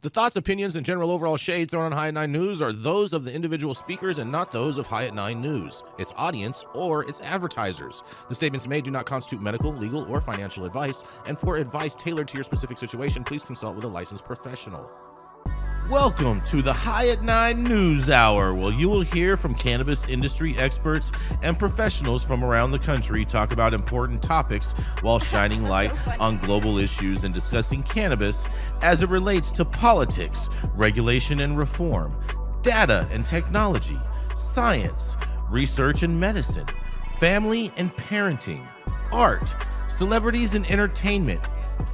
The thoughts, opinions, and general overall shades thrown on High at 9 News are those of the individual speakers and not those of High at 9 News, its audience, or its advertisers. The statements made do not constitute medical, legal, or financial advice, and for advice tailored to your specific situation, please consult with a licensed professional. Welcome to the High at 9 News Hour, where you will hear from cannabis industry experts and professionals from around the country talk about important topics while shining light on global issues and discussing cannabis as it relates to politics, regulation and reform, data and technology, science, research and medicine, family and parenting, art, celebrities and entertainment,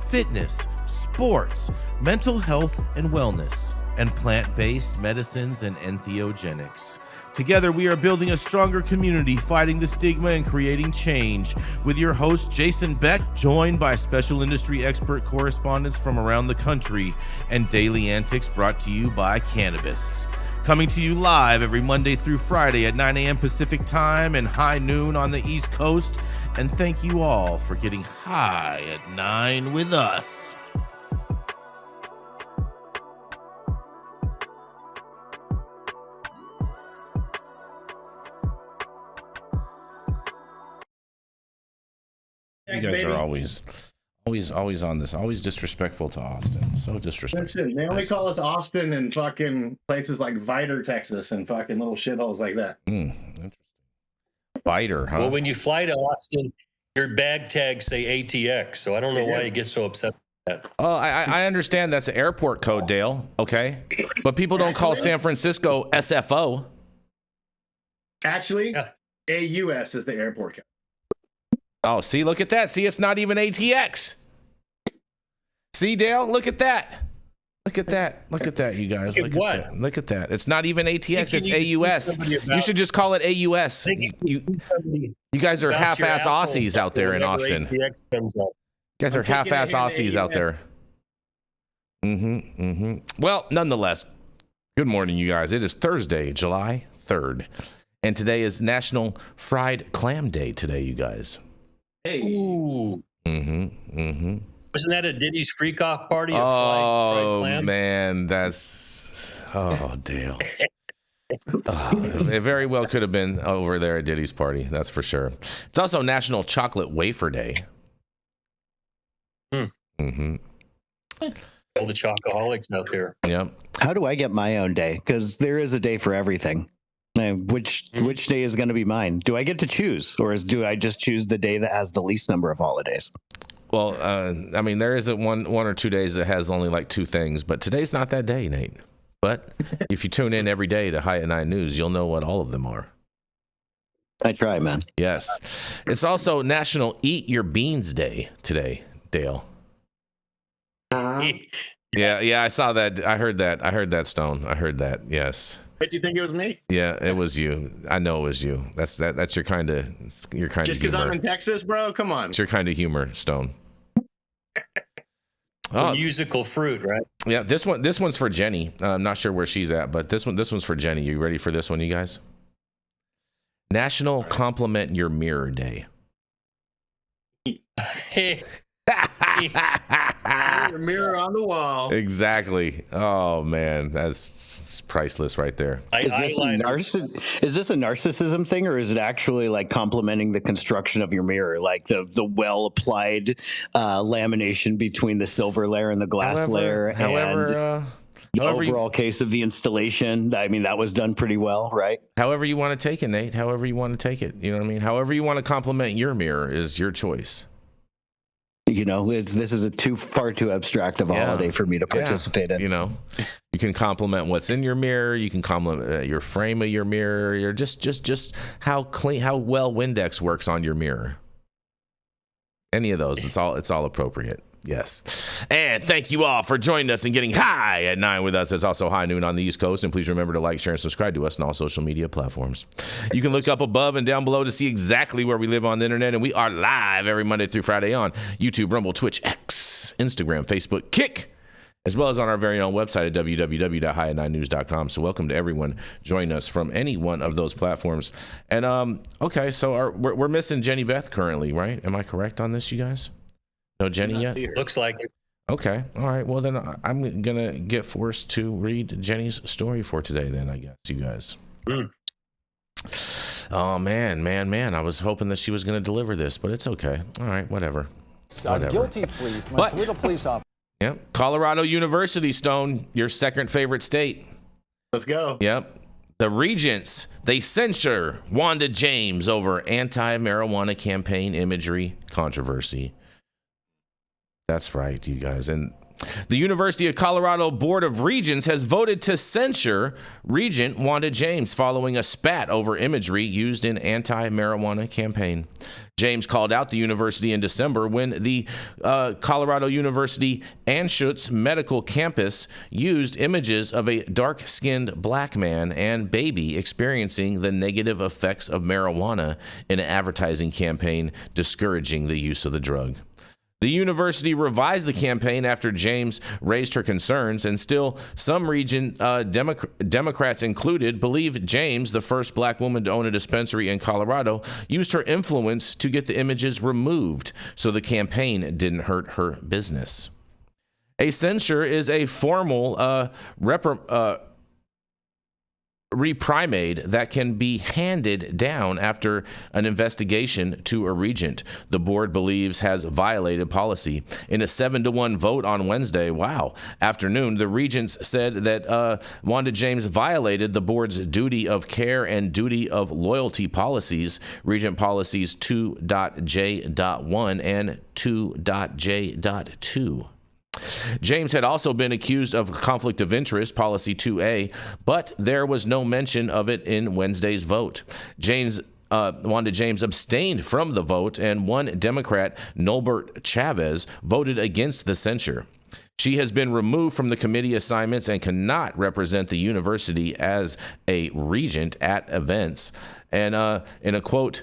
fitness, sports, mental health and wellness, and plant-based medicines and entheogenics. Together, we are building a stronger community, fighting the stigma and creating change. With your host, Jason Beck, joined by special industry expert correspondents from around the country, and daily antics brought to you by cannabis. Coming to you live every Monday through Friday at 9 a.m. Pacific time and high noon on the East Coast. And thank you all for getting high at 9 with us. You guys are always on this. Always disrespectful to Austin. So disrespectful. Listen, they only call us Austin and fucking places like Viter, Texas, and fucking little shitholes like that. Interesting. Viter, huh? Well, when you fly to Austin, your bag tags say ATX, so I don't know why you get so upset with that. Oh, I understand that's an airport code, Dale. Okay, but people don't call San Francisco SFO. Actually, AUS is the airport code. Oh, see, look at that. See, it's not even ATX. See, Dale, look at that. Look at that. Look at that, you guys. Look at that. Look at that. It's not even ATX. It's AUS. You should just call it AUS. You guys are half-ass Aussies out there in Austin. You guys are half-ass Aussies out there. Well, nonetheless, good morning, you guys. It is Thursday, July 3rd. And today is National Fried Clam Day today, you guys. Hey. Ooh. Wasn't that a Diddy's freak off party? Oh, fried man, that's Dale. It very well could have been over there at Diddy's party. That's for sure. It's also National Chocolate Wafer Day. All the chocoholics out there. Yep. How do I get my own day? Because there is a day for everything. Which day is going to be mine? Do I get to choose, or do I just choose the day that has the least number of holidays? Well, I mean, there isn't one or 2 days that has only like 2 things, but today's not that day, Nate. But if you tune in every day to High at 9 News, you'll know what all of them are. I try, man. Yes. It's also National Eat Your Beans Day today, Dale. Yeah, I saw that. I heard that, Stone. I heard that, yes. But you think it was me? Yeah, it was you. I know it was you. That's your kind of Just because I'm in Texas, bro? Come on. It's your kind of humor, Stone. Musical fruit, right? Yeah, this one's for Jenny. I'm not sure where she's at, but this one's for Jenny. You ready for this one, you guys? National Compliment Your Mirror Day. Your mirror on the wall. Exactly. Oh man, that's priceless right there. Is this a narcissism thing, or is it actually like complimenting the construction of your mirror, like the well applied lamination between the silver layer and the glass layer, and the overall case of the installation? I mean, that was done pretty well, right? However you want to take it, Nate. However you want to take it. You know what I mean? However you want to compliment your mirror is your choice. You know, this is far too abstract of a holiday for me to participate in. You know, you can compliment what's in your mirror. You can compliment your frame of your mirror. You're just how clean, how well Windex works on your mirror. Any of those, it's all appropriate. Yes. And thank you all for joining us and getting high at 9 with us. It's also high noon on the East Coast. And please remember to like, share, and subscribe to us on all social media platforms. You can look up above and down below to see exactly where we live on the internet. And we are live every Monday through Friday on YouTube, Rumble, Twitch, X, Instagram, Facebook, Kick, as well as on our very own website at www.highat9news.com. So welcome to everyone joining us from any one of those platforms. And okay, so we're missing Jenny Beth currently, right? Am I correct on this, you guys? No Jenny yet? Looks like it. Okay. All right. Well, then I'm going to get forced to read Jenny's story for today, then, I guess, you guys. Oh, man. I was hoping that she was going to deliver this, but it's okay. All right. Whatever. Guilty plea from a Toledo police officer. Yep. Colorado University, Stone, your second favorite state. Let's go. Yep. The regents, they censure Wanda James over anti-marijuana campaign imagery controversy. That's right, you guys. And the University of Colorado Board of Regents has voted to censure Regent Wanda James following a spat over imagery used in anti-marijuana campaign. James called out the university in December when the Colorado University Anschutz Medical Campus used images of a dark-skinned black man and baby experiencing the negative effects of marijuana in an advertising campaign discouraging the use of the drug. The university revised the campaign after James raised her concerns, and still some region Democrats included believe James, the first black woman to own a dispensary in Colorado, used her influence to get the images removed so the campaign didn't hurt her business. A censure is a formal reprimand that can be handed down after an investigation to a regent the board believes has violated policy. In a 7-1 vote on Wednesday afternoon, the regents said that Wanda James violated the board's duty of care and duty of loyalty policies, Regent Policies 2.J.1 and 2.J.2. James had also been accused of conflict of interest, Policy 2A, but there was no mention of it in Wednesday's vote. Wanda James abstained from the vote, and one Democrat, Nolbert Chavez, voted against the censure. She has been removed from the committee assignments and cannot represent the university as a regent at events. And in a quote,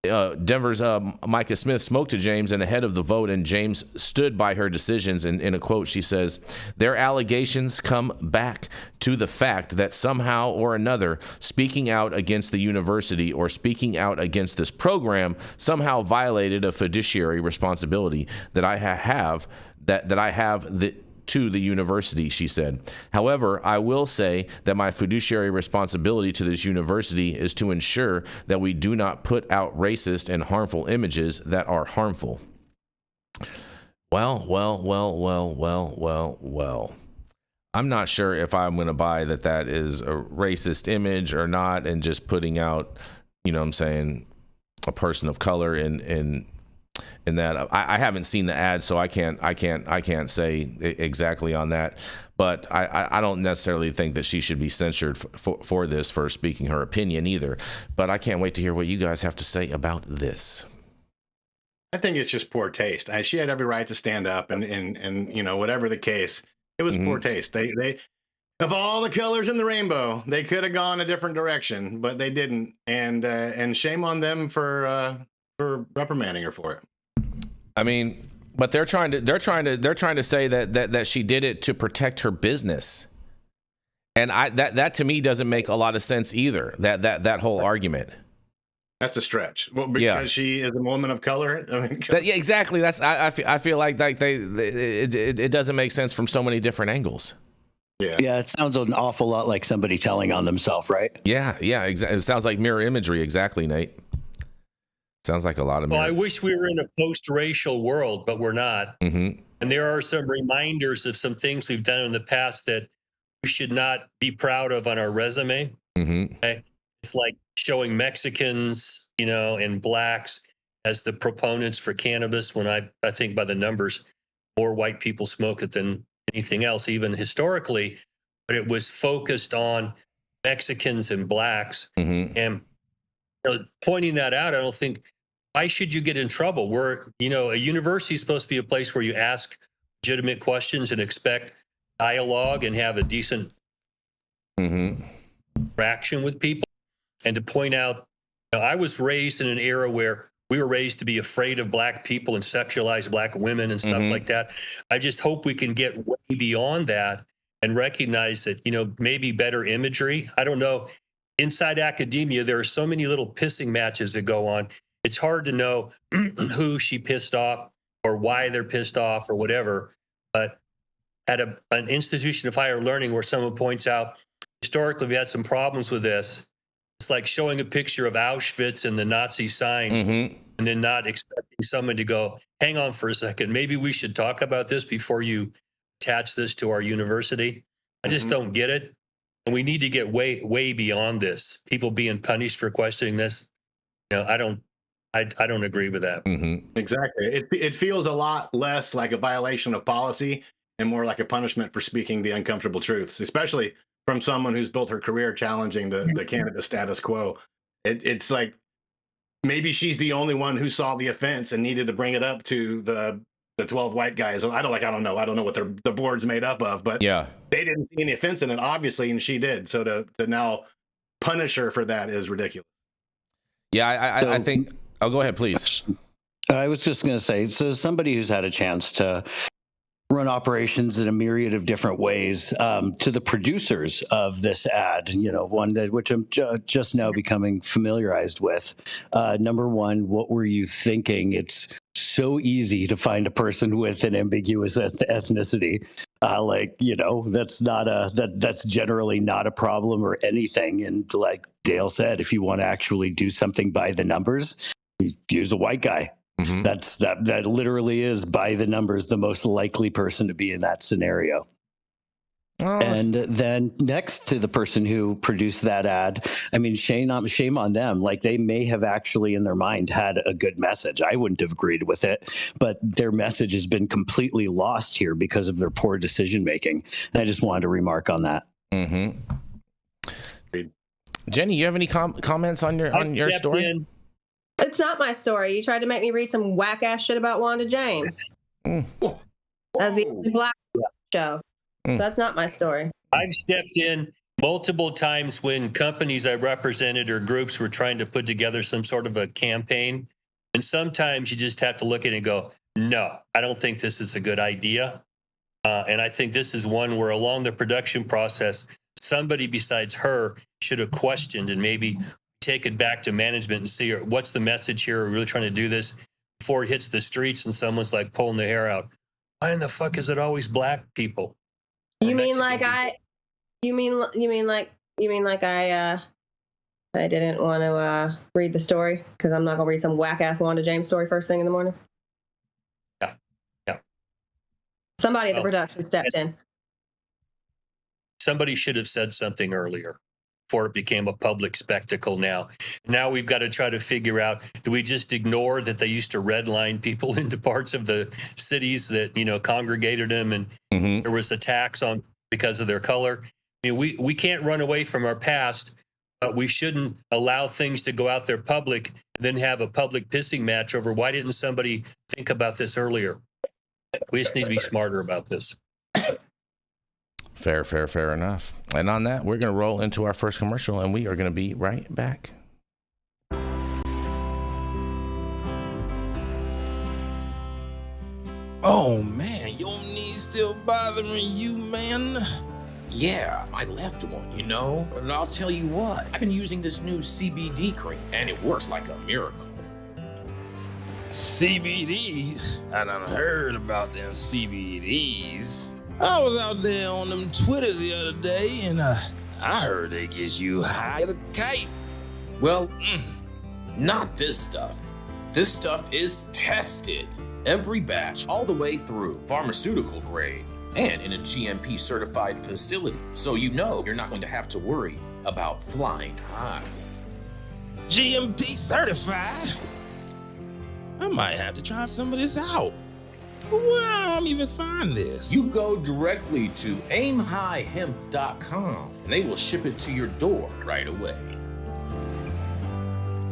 Denver's Micah Smith spoke to James and ahead of the vote, and James stood by her decisions. And in a quote, she says, "Their allegations come back to the fact that somehow or another speaking out against the university or speaking out against this program somehow violated a fiduciary responsibility that I have to the university," she said. "However, I will say that my fiduciary responsibility to this university is to ensure that we do not put out racist and harmful images that are harmful." Well. I'm not sure if I'm going to buy that is a racist image or not, and just putting out, you know what I'm saying, a person of color in that. I haven't seen the ad, so I can't say exactly on that, but I don't necessarily think that she should be censured for this, for speaking her opinion either. But I can't wait to hear what you guys have to say about this. I think it's just poor taste. She had every right to stand up, and you know, whatever the case, it was poor taste. They of all the colors in the rainbow, they could have gone a different direction, but they didn't. And shame on them for reprimanding her for it. I mean, but they're trying to say that she did it to protect her business, and that to me doesn't make a lot of sense either. That whole argument. That's a stretch. Well, because she is a woman of color. I mean, yeah, exactly. That's I feel like it doesn't make sense from so many different angles. Yeah, it sounds an awful lot like somebody telling on themselves, right? Yeah, exactly. It sounds like mirror imagery. Exactly, Nate. Sounds like a lot of. Well, I wish we were in a post-racial world, but we're not. Mm-hmm. And there are some reminders of some things we've done in the past that we should not be proud of on our resume. Mm-hmm. Okay? It's like showing Mexicans, and blacks as the proponents for cannabis, when I think by the numbers, more white people smoke it than anything else, even historically. But it was focused on Mexicans and blacks. Mm-hmm. And pointing that out, I don't think, why should you get in trouble? A university is supposed to be a place where you ask legitimate questions and expect dialogue and have a decent interaction with people. And to point out, I was raised in an era where we were raised to be afraid of black people and sexualize black women and stuff like that. I just hope we can get way beyond that and recognize that, maybe better imagery. I don't know. Inside academia, there are so many little pissing matches that go on. It's hard to know who she pissed off, or why they're pissed off or whatever. But at an institution of higher learning where someone points out, historically, we had some problems with this. It's like showing a picture of Auschwitz and the Nazi sign and then not expecting someone to go, hang on for a second. Maybe we should talk about this before you attach this to our university. I just don't get it. And we need to get way beyond this. People being punished for questioning this. I don't agree with that. Exactly. It feels a lot less like a violation of policy and more like a punishment for speaking the uncomfortable truths, especially from someone who's built her career challenging the cannabis status quo. It's like maybe she's the only one who saw the offense and needed to bring it up to the 12 white guys. I don't know what the board's made up of, but they didn't see any offense in it, obviously, and she did. So to now punish her for that is ridiculous. Yeah, I think. Oh, go ahead, please. I was just going to say, so somebody who's had a chance to run operations in a myriad of different ways, to the producers of this ad, one which I'm just now becoming familiarized with. Number one, what were you thinking? It's so easy to find a person with an ambiguous ethnicity. That's generally not a problem or anything. And like Dale said, if you want to actually do something by the numbers, use a white guy. That literally is by the numbers the most likely person to be in that scenario. And then next to the person who produced that ad, I mean, shame on them. Like, they may have actually in their mind had a good message. I wouldn't have agreed with it, but their message has been completely lost here because of their poor decision making. And I just wanted to remark on that. Jenny, you have any comments on your story? It's not my story. You tried to make me read some whack ass shit about Wanda James as the only black show. That's not my story. I've stepped in multiple times when companies I represented or groups were trying to put together some sort of a campaign. And sometimes you just have to look at it and go, no, I don't think this is a good idea. And I think this is one where along the production process, somebody besides her should have questioned and maybe take it back to management and see what's the message here. Are we really trying to do this before it hits the streets and someone's like pulling the hair out? Why in the fuck is it always black people? You mean like I didn't want to read the story because I'm not gonna read some whack ass Wanda James story first thing in the morning? Yeah. Somebody at the production stepped in. Somebody should have said something earlier before it became a public spectacle. Now we've got to try to figure out, do we just ignore that they used to redline people into parts of the cities that, congregated them and there was attacks on because of their color? I mean, we can't run away from our past, but we shouldn't allow things to go out there public and then have a public pissing match over why didn't somebody think about this earlier? We just need to be smarter about this. Fair enough. And on that, we're going to roll into our first commercial, and we are going to be right back. Oh, man, your knees still bothering you, man? Yeah, my left one, But I'll tell you what, I've been using this new CBD cream, and it works like a miracle. CBDs? I done heard about them CBDs. I was out there on them Twitters the other day, and I heard they get you high as a kite. Well, not this stuff. This stuff is tested. Every batch, all the way through, pharmaceutical grade, and in a GMP certified facility. So you're not going to have to worry about flying high. GMP certified? I might have to try some of this out. Where do I even find this? You go directly to aimhighhemp.com and they will ship it to your door right away.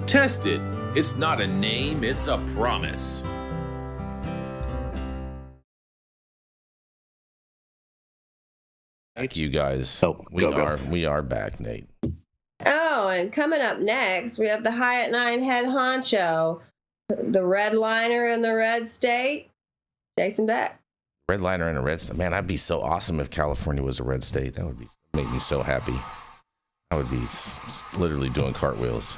Tested. It's not a name, it's a promise. Thank you guys. We are back, Nate. Oh, and coming up next, we have the High at 9 head honcho, the red liner in the red state, Jason Beck. Red liner in a red state. Man, that'd be so awesome if California was a red state. That would make me so happy. I would be literally doing cartwheels.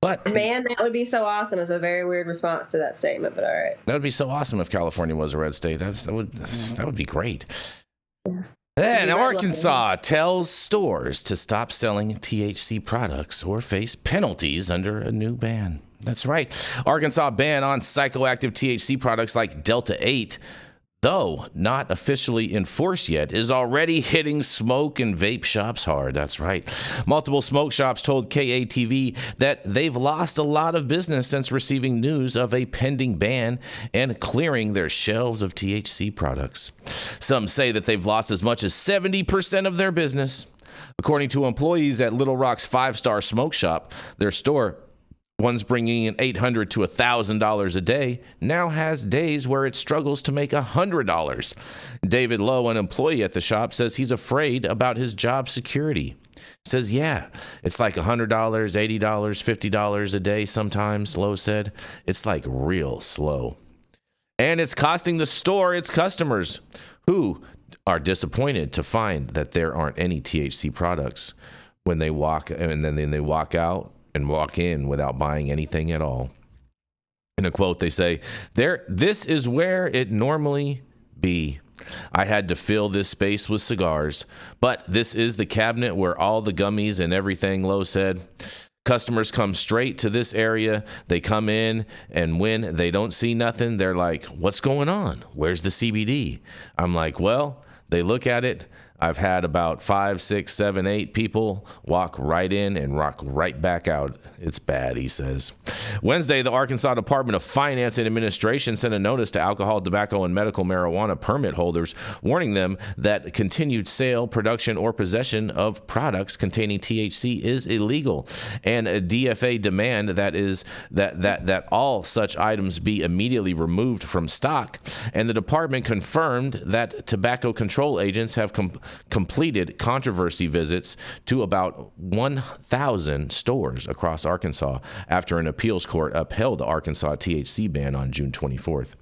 But man, that would be so awesome. It's a very weird response to that statement, but all right. That would be so awesome if California was a red state. That would be great. Yeah. And Arkansas tells stores to stop selling THC products or face penalties under a new ban. That's right. Arkansas ban on psychoactive THC products like Delta 8, though not officially enforced yet, is already hitting smoke and vape shops hard. That's right. Multiple smoke shops told KATV that they've lost a lot of business since receiving news of a pending ban and clearing their shelves of THC products. Some say that they've lost as much as 70% of their business. According to employees at Little Rock's 5-star smoke shop, their store, one's bringing in $800 to $1,000 a day, now has days where it struggles to make $100. David Lowe, an employee at the shop, says he's afraid about his job security. Says, yeah, it's like $100, $80, $50 a day sometimes, Lowe said. It's like real slow. And it's costing the store its customers, who are disappointed to find that there aren't any THC products when they walk, and then they walk out and walk in without buying anything at all. In a quote, they say, "This is where it normally be. I had to fill this space with cigars, but this is the cabinet where all the gummies and everything," Lowe said. Customers come straight to this area. They come in, and when they don't see nothing, they're like, "What's going on? Where's the CBD?" I'm like, well, they look at it. I've had about 5, 6, 7, 8 people walk right in and walk right back out. It's bad, he says. Wednesday, the Arkansas Department of Finance and Administration sent a notice to alcohol, tobacco, and medical marijuana permit holders, warning them that continued sale, production, or possession of products containing THC is illegal, and a DFA demand that all such items be immediately removed from stock. And the department confirmed that tobacco control agents have completed controversy visits to about 1,000 stores across Arkansas after an appeals court upheld the Arkansas THC ban on June 24th.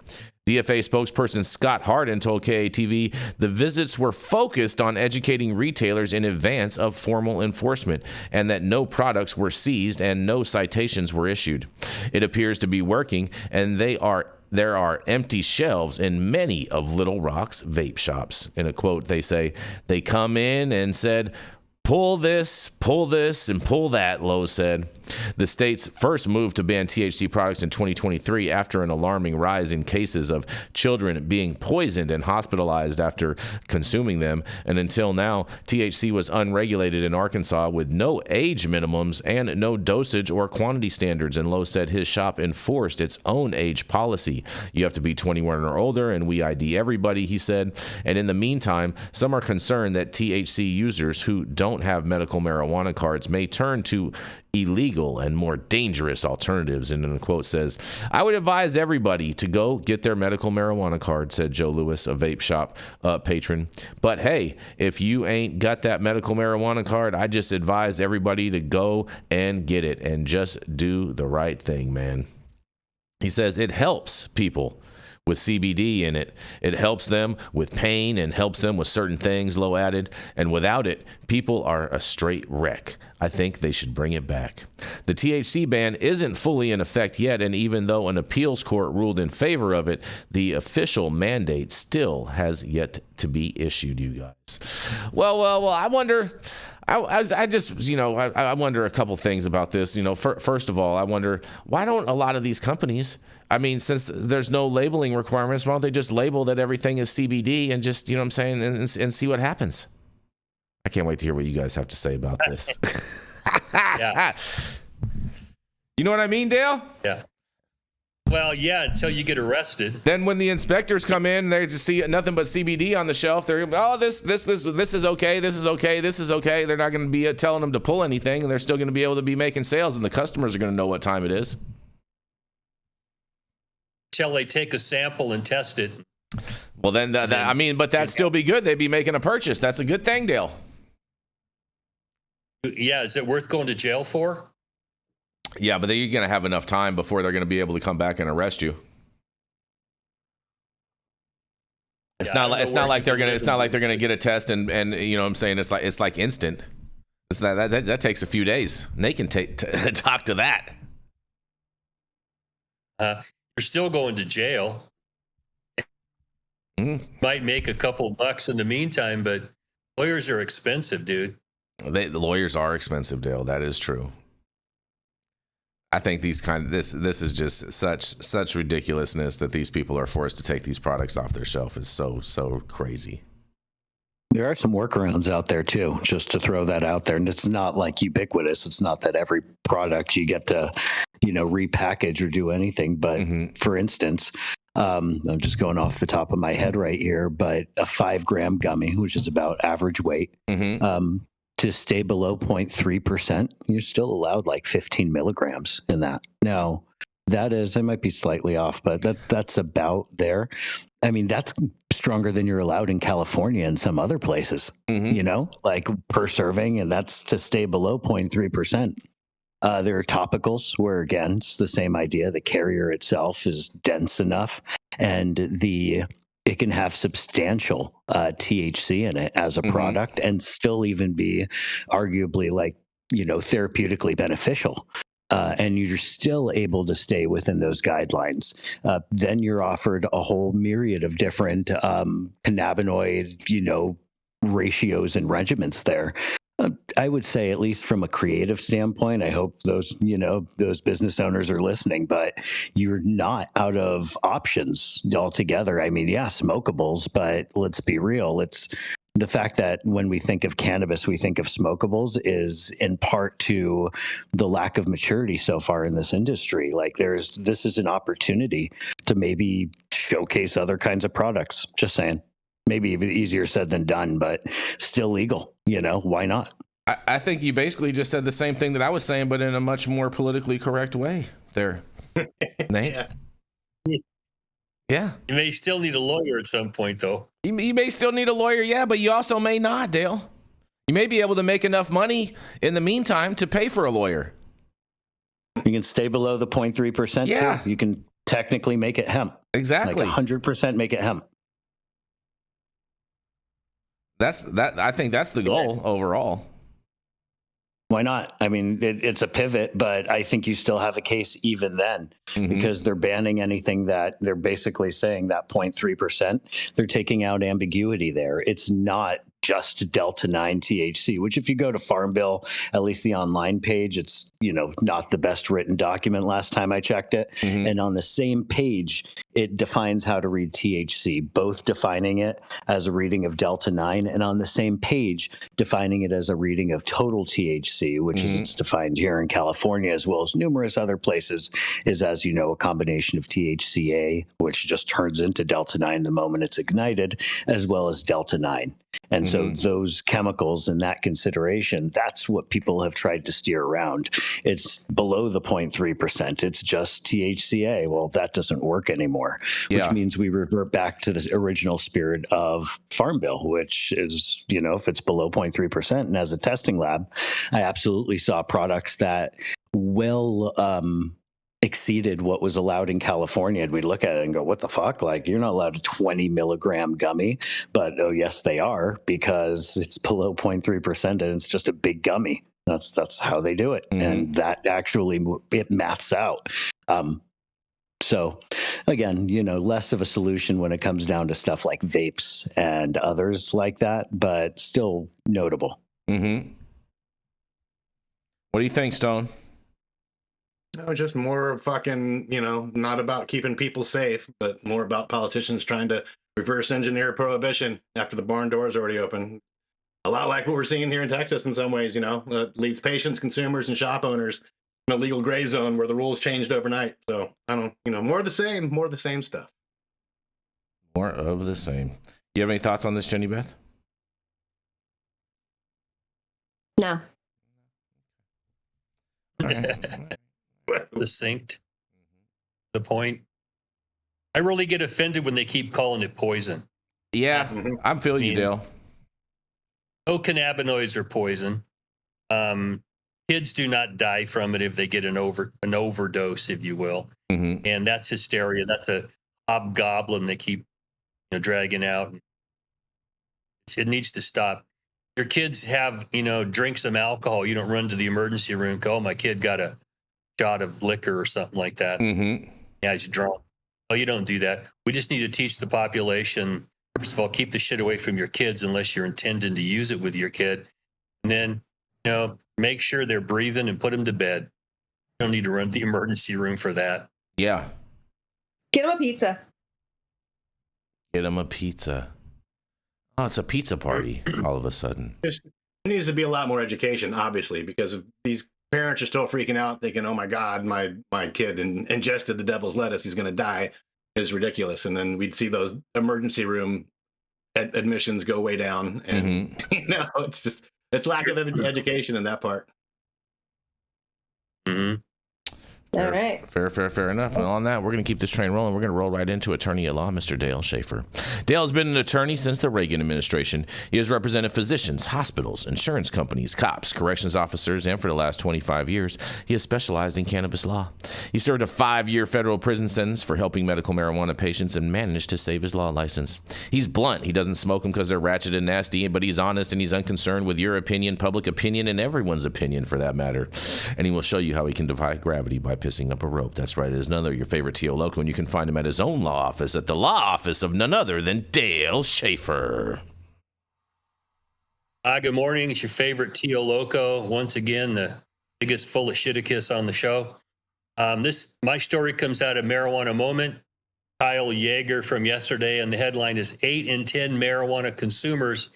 DFA spokesperson Scott Hardin told KATV the visits were focused on educating retailers in advance of formal enforcement, and that no products were seized and no citations were issued. It appears to be working, and there are empty shelves in many of Little Rock's vape shops. In a quote, they say, "They come in and said, pull this, and pull that," Lowe said. The state's first move to ban THC products in 2023 after an alarming rise in cases of children being poisoned and hospitalized after consuming them. And until now, THC was unregulated in Arkansas with no age minimums and no dosage or quantity standards. And Lowe said his shop enforced its own age policy. You have to be 21 or older, and we ID everybody, he said. And in the meantime, some are concerned that THC users who don't have medical marijuana cards may turn to illegal and more dangerous alternatives. And in the quote says, "I would advise everybody to go get their medical marijuana card," said Joe Lewis, a vape shop patron. "But hey, if you ain't got that medical marijuana card, I just advise everybody to go and get it and just do the right thing, man." He says it helps people with CBD in it. It helps them with pain and helps them with certain things, Lowe added. And without it, people are a straight wreck. I think they should bring it back. The THC ban isn't fully in effect yet, and even though an appeals court ruled in favor of it, the official mandate still has yet to be issued, you guys. Well, I wonder... I just, I wonder a couple things about this. First of all, I wonder, why don't a lot of these companies, I mean, since there's no labeling requirements, why don't they just label that everything is CBD and just, you know what I'm saying, and see what happens? I can't wait to hear what you guys have to say about this. Yeah. You know what I mean, Dale? Yeah. Well, yeah, until you get arrested. Then when the inspectors come in, they just see nothing but CBD on the shelf. They're, this is okay, this is okay, this is okay. They're not going to be telling them to pull anything, and they're still going to be able to be making sales, and the customers are going to know what time it is. Until they take a sample and test it. Well, then, but that'd still be good. They'd be making a purchase. That's a good thing, Dale. Yeah, is it worth going to jail for? Yeah, but you're going to have enough time before they're going to be able to come back and arrest you. It's not like they're going to get a test and you know what I'm saying, it's like instant. That takes a few days. And they can talk to that. You're still going to jail. Might make a couple bucks in the meantime, but lawyers are expensive, dude. The lawyers are expensive, Dale. That is true. I think this is just such ridiculousness that these people are forced to take these products off their shelf is so crazy. There are some workarounds out there too, just to throw that out there. And it's not like ubiquitous. It's not that every product you get to, repackage or do anything. But for instance, I'm just going off the top of my head right here, but a 5-gram gummy, which is about average weight, to stay below 0.3%, you're still allowed like 15 milligrams in that. Now, I might be slightly off, but that's about there. I mean, that's stronger than you're allowed in California and some other places, like per serving, and that's to stay below 0.3%. There are topicals where, again, it's the same idea. The carrier itself is dense enough, and it can have substantial THC in it as a product and still even be arguably therapeutically beneficial. And you're still able to stay within those guidelines. Then you're offered a whole myriad of different cannabinoid, ratios and regimens there. I would say, at least from a creative standpoint, I hope those business owners are listening, but you're not out of options altogether. I mean, yeah, smokables, but let's be real. It's the fact that when we think of cannabis, we think of smokables is in part to the lack of maturity so far in this industry. Like this is an opportunity to maybe showcase other kinds of products. Just saying. Maybe even easier said than done, but still legal. Why not? I think you basically just said the same thing that I was saying, but in a much more politically correct way there, Nate. Yeah. You may still need a lawyer at some point, though. You may still need a lawyer, yeah, but you also may not, Dale. You may be able to make enough money in the meantime to pay for a lawyer. You can stay below the 0.3%. Yeah. Too. You can technically make it hemp. Exactly. 100% make it hemp. I think that's the goal overall. Why not? I mean, it's a pivot, but I think you still have a case even then because they're banning anything that they're basically saying that 0.3%. They're taking out ambiguity there. It's not just Delta 9 THC, which if you go to Farm Bill, at least the online page, it's, not the best written document last time I checked it. And on the same page, it defines how to read THC, both defining it as a reading of Delta 9 and on the same page, defining it as a reading of total THC, which is it's defined here in California as well as numerous other places, is, as you know, a combination of THCA, which just turns into Delta 9 the moment it's ignited, as well as Delta 9. And so those chemicals and that consideration, that's what people have tried to steer around. It's below the 0.3%. It's just THCA. Well, that doesn't work anymore, which means we revert back to the original spirit of Farm Bill, which is, if it's below 0.3%. And as a testing lab, I absolutely saw products that exceeded what was allowed in California. And we look at it and go, what the fuck? Like, you're not allowed a 20 milligram gummy, but oh yes, they are, because it's below 0.3% and it's just a big gummy. That's how they do it. And that actually, it maths out. So again, less of a solution when it comes down to stuff like vapes and others like that, but still notable. What do you think, Stone? No, just more fucking, not about keeping people safe, but more about politicians trying to reverse engineer prohibition after the barn door is already open. A lot like what we're seeing here in Texas in some ways, leads patients, consumers, and shop owners in a legal gray zone where the rules changed overnight. So I don't, more of the same stuff. More of the same. You have any thoughts on this, Jenny Beth? No. Succinct. The point. I really get offended when they keep calling it poison. Yeah, I'm feeling you, Dale. No cannabinoids are poison. Kids do not die from it if they get an overdose, if you will. And that's hysteria. That's a hobgoblin they keep dragging out. It needs to stop. Your kids have, drink some alcohol. You don't run to the emergency room. Go, oh, my kid got a shot of liquor or something like that. Yeah, he's drunk. Oh, you don't do that. We just need to teach the population, first of all, keep the shit away from your kids unless you're intending to use it with your kid. And then, make sure they're breathing and put them to bed. You don't need to run the emergency room for that. Yeah. Get him a pizza. Get him a pizza. Oh, it's a pizza party all of a sudden. There needs to be a lot more education, obviously, because if these parents are still freaking out, thinking, "Oh my God, my kid ingested the devil's lettuce; he's going to die." Is ridiculous. And then we'd see those emergency room admissions go way down, and it's lack of education in that part. Mm-hmm. All right. Fair enough. And on that, we're going to keep this train rolling. We're going to roll right into attorney at law, Mr. Dale Schafer. Dale has been an attorney since the Reagan administration. He has represented physicians, hospitals, insurance companies, cops, corrections officers, and for the last 25 years, he has specialized in cannabis law. He served a 5-year federal prison sentence for helping medical marijuana patients and managed to save his law license. He's blunt. He doesn't smoke them because they're ratchet and nasty, but he's honest and he's unconcerned with your opinion, public opinion, and everyone's opinion for that matter. And he will show you how he can defy gravity by pissing up a rope. That's right. It is none other your favorite T.O. Loco, and you can find him at his own law office at the law office of none other than Dale Schafer. Good morning. It's your favorite T.O. Loco. Once again, the biggest full of shiticus on the show. My story comes out of Marijuana Moment. Kyle Yeager from yesterday, and the headline is 8 in 10 marijuana consumers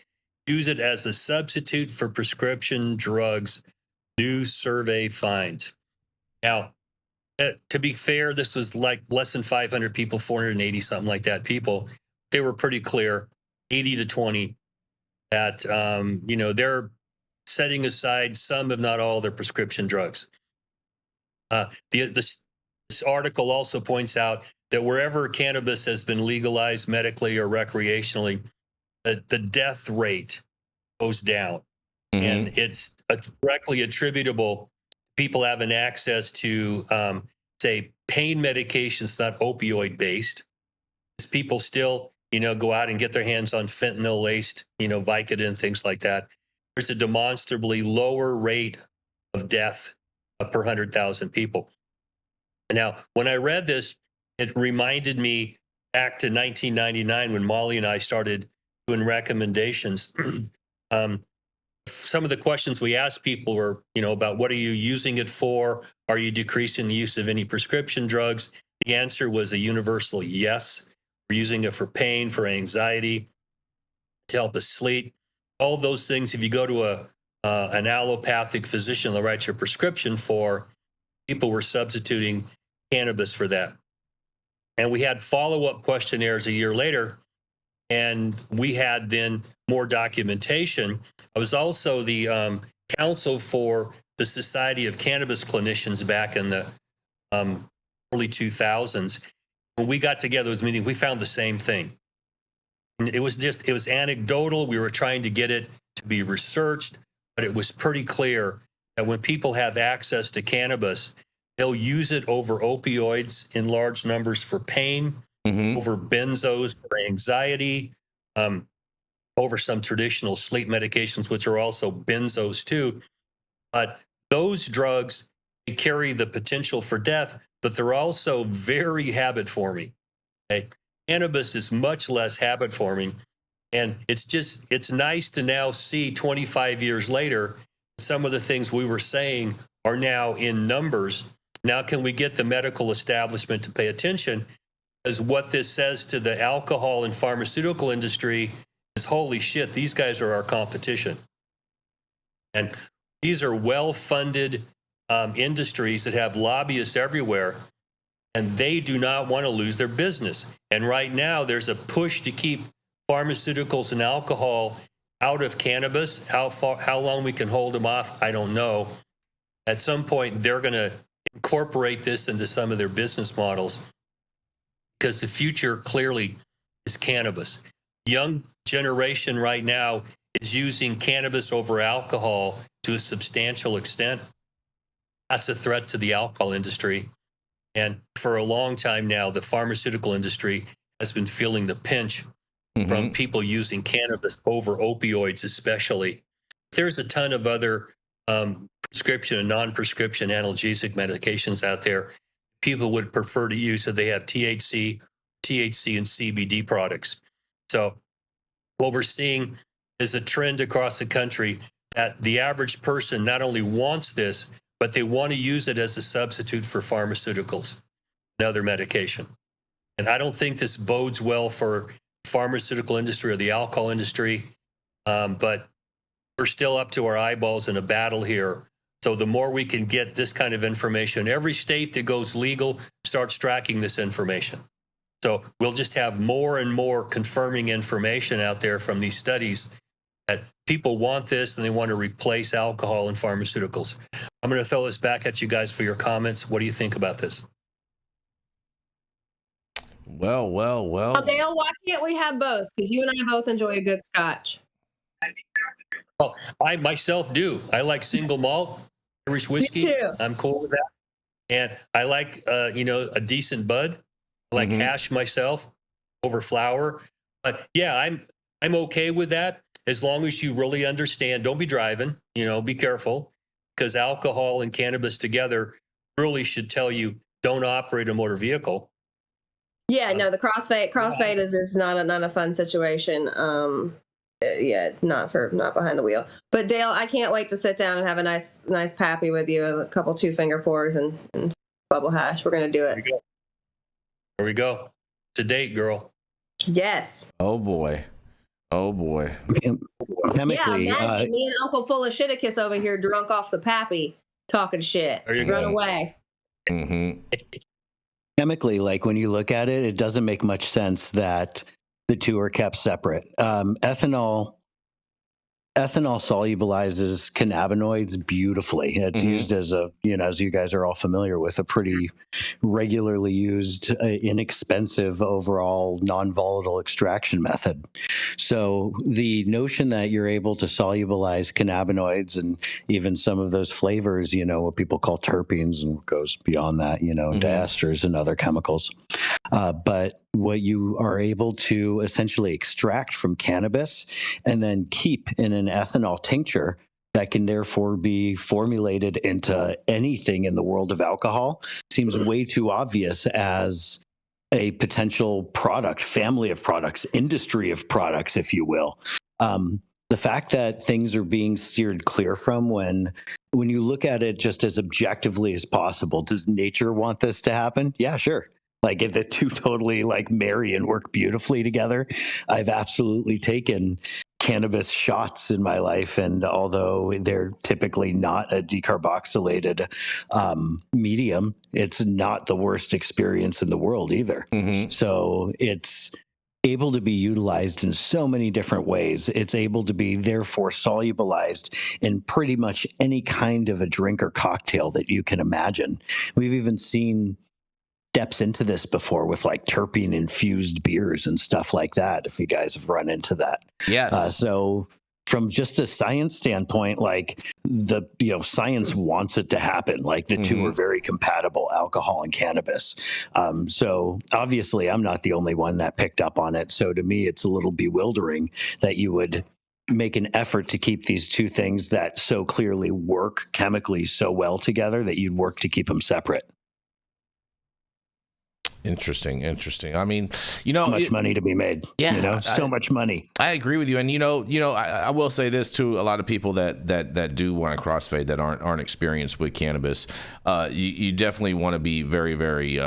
use it as a substitute for prescription drugs. New survey finds. Now, to be fair, this was like less than 500 people, 480, something like that people. They were pretty clear, 80 to 20, that, they're setting aside some, if not all, their prescription drugs. This article also points out that wherever cannabis has been legalized medically or recreationally, the death rate goes down. Mm-hmm. And it's directly attributable people having access to, say, pain medications, not opioid based. People still, go out and get their hands on fentanyl laced, Vicodin, things like that. There's a demonstrably lower rate of death per 100,000 people. Now, when I read this, it reminded me back to 1999 when Molly and I started doing recommendations. Some of the questions we asked people were, about what are you using it for? Are you decreasing the use of any prescription drugs? The answer was a universal yes. We're using it for pain, for anxiety, to help us sleep. All those things, if you go to an allopathic physician, they'll write your prescription for. People were substituting cannabis for that. And we had follow-up questionnaires a year later, and we had then more documentation. I was also the counsel for the Society of Cannabis Clinicians back in the early 2000s. When we got together with meeting, we found the same thing. And it was anecdotal. We were trying to get it to be researched, but it was pretty clear that when people have access to cannabis, they'll use it over opioids in large numbers for pain, over benzos for anxiety, over some traditional sleep medications, which are also benzos too. But those drugs, they carry the potential for death, but they're also very habit forming. Okay? Cannabis is much less habit forming. And it's nice to now see 25 years later, some of the things we were saying are now in numbers. Now, can we get the medical establishment to pay attention? Because what this says to the alcohol and pharmaceutical industry is, holy shit, these guys are our competition. And these are well-funded industries that have lobbyists everywhere, and they do not want to lose their business. And right now, there's a push to keep pharmaceuticals and alcohol out of cannabis. How long we can hold them off, I don't know. At some point, they're going to incorporate this into some of their business models, because the future clearly is cannabis. Young generation right now is using cannabis over alcohol to a substantial extent. That's a threat to the alcohol industry. And for a long time now, the pharmaceutical industry has been feeling the pinch from people using cannabis over opioids, especially. There's a ton of other prescription and non-prescription analgesic medications out there. people would prefer to use if they have THC, and CBD products. So what we're seeing is a trend across the country that the average person not only wants this, but they want to use it as a substitute for pharmaceuticals and other medication. And I don't think this bodes well for pharmaceutical industry or the alcohol industry, but we're still up to our eyeballs in a battle here. So the more we can get this kind of information, every state that goes legal starts tracking this information. So we'll just have more and more confirming information out there from these studies that people want this and they want to replace alcohol and pharmaceuticals. I'm going to throw this back at you guys for your comments. What do you think about this? Well. Dale, why can't we have both? Because you and I both enjoy a good scotch. Well, I myself do. I like single malt Irish whiskey. Me too. I'm cool with that. And I like, a decent bud. I like hash myself over flour. But yeah, I'm okay with that as long as you really understand. Don't be driving, be careful, because alcohol and cannabis together really should tell you don't operate a motor vehicle. Yeah, no, the crossfade is not a fun situation. Not behind the wheel. But Dale, I can't wait to sit down and have a nice pappy with you, a couple 2-finger pours and bubble hash. We're gonna do it. There we go. It's a date, girl. Yes. Oh boy. Chemically, imagine me and Uncle Full of Shitakis over here drunk off the pappy talking shit. There you Run go. away. Mm-hmm. chemically, like when you look at it, it doesn't make much sense that the two are kept separate. Ethanol solubilizes cannabinoids beautifully. It's used as as you guys are all familiar with, a pretty regularly used, inexpensive overall non-volatile extraction method. So the notion that you're able to solubilize cannabinoids and even some of those flavors, what people call terpenes and goes beyond that, into esters and other chemicals. But what you are able to essentially extract from cannabis and then keep in an ethanol tincture that can therefore be formulated into anything in the world of alcohol seems way too obvious as a potential product, family of products, industry of products, if you will. The fact that things are being steered clear from when you look at it just as objectively as possible, does nature want this to happen? Yeah, sure. Like if the two totally marry and work beautifully together. I've absolutely taken cannabis shots in my life, and although they're typically not a decarboxylated medium, it's not the worst experience in the world either. So it's able to be utilized in so many different ways. It's able to be therefore solubilized in pretty much any kind of a drink or cocktail that you can imagine. We've even seen steps into this before with terpene infused beers and stuff like that, if you guys have run into that. Yes. So from just a science standpoint, science wants it to happen. The two are very compatible, alcohol and cannabis. So obviously I'm not the only one that picked up on it. So to me, it's a little bewildering that you would make an effort to keep these two things that so clearly work chemically so well together that you'd work to keep them separate. Interesting. I mean, so much money to be made. Yeah, so much money. I agree with you, and I will say this to a lot of people that do want to crossfade that aren't experienced with cannabis. You definitely want to be very, very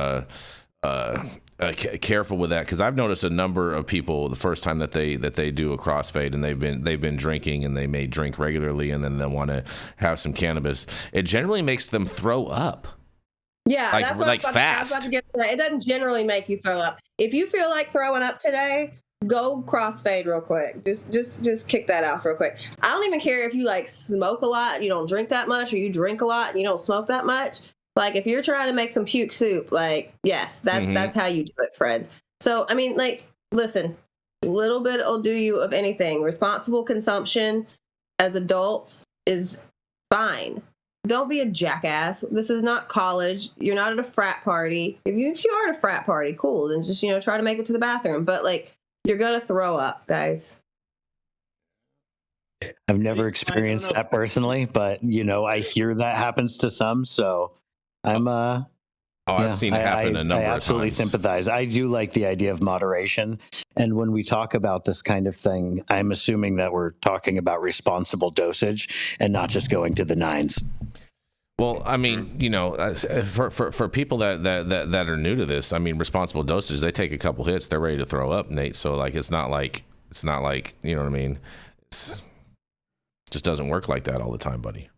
careful with that, because I've noticed a number of people the first time that they do a crossfade and they've been drinking and they may drink regularly and then they want to have some cannabis. It generally makes them throw up. Yeah, that's what I was about to get to that. It doesn't generally make you throw up. If you feel like throwing up today, go crossfade real quick. Just kick that out real quick. I don't even care if you smoke a lot and you don't drink that much, or you drink a lot and you don't smoke that much. If you're trying to make some puke soup, yes, that's how you do it, friends. So I mean, listen, a little bit will do you of anything. Responsible consumption as adults is fine. Don't be a jackass. This is not college. You're not at a frat party. If you are at a frat party, cool. Then just, try to make it to the bathroom. But you're going to throw up, guys. I've never experienced that personally, but I hear that happens to some. So I'll Oh, I've seen it happen a number of times. I absolutely sympathize. I do like the idea of moderation. And when we talk about this kind of thing, I'm assuming that we're talking about responsible dosage and not just going to the nines. Well, I mean, you know, for people that are new to this, I mean, responsible dosage, they take a couple hits, they're ready to throw up, Nate. So like, it's not like, you know what I mean? It just doesn't work like that all the time, buddy.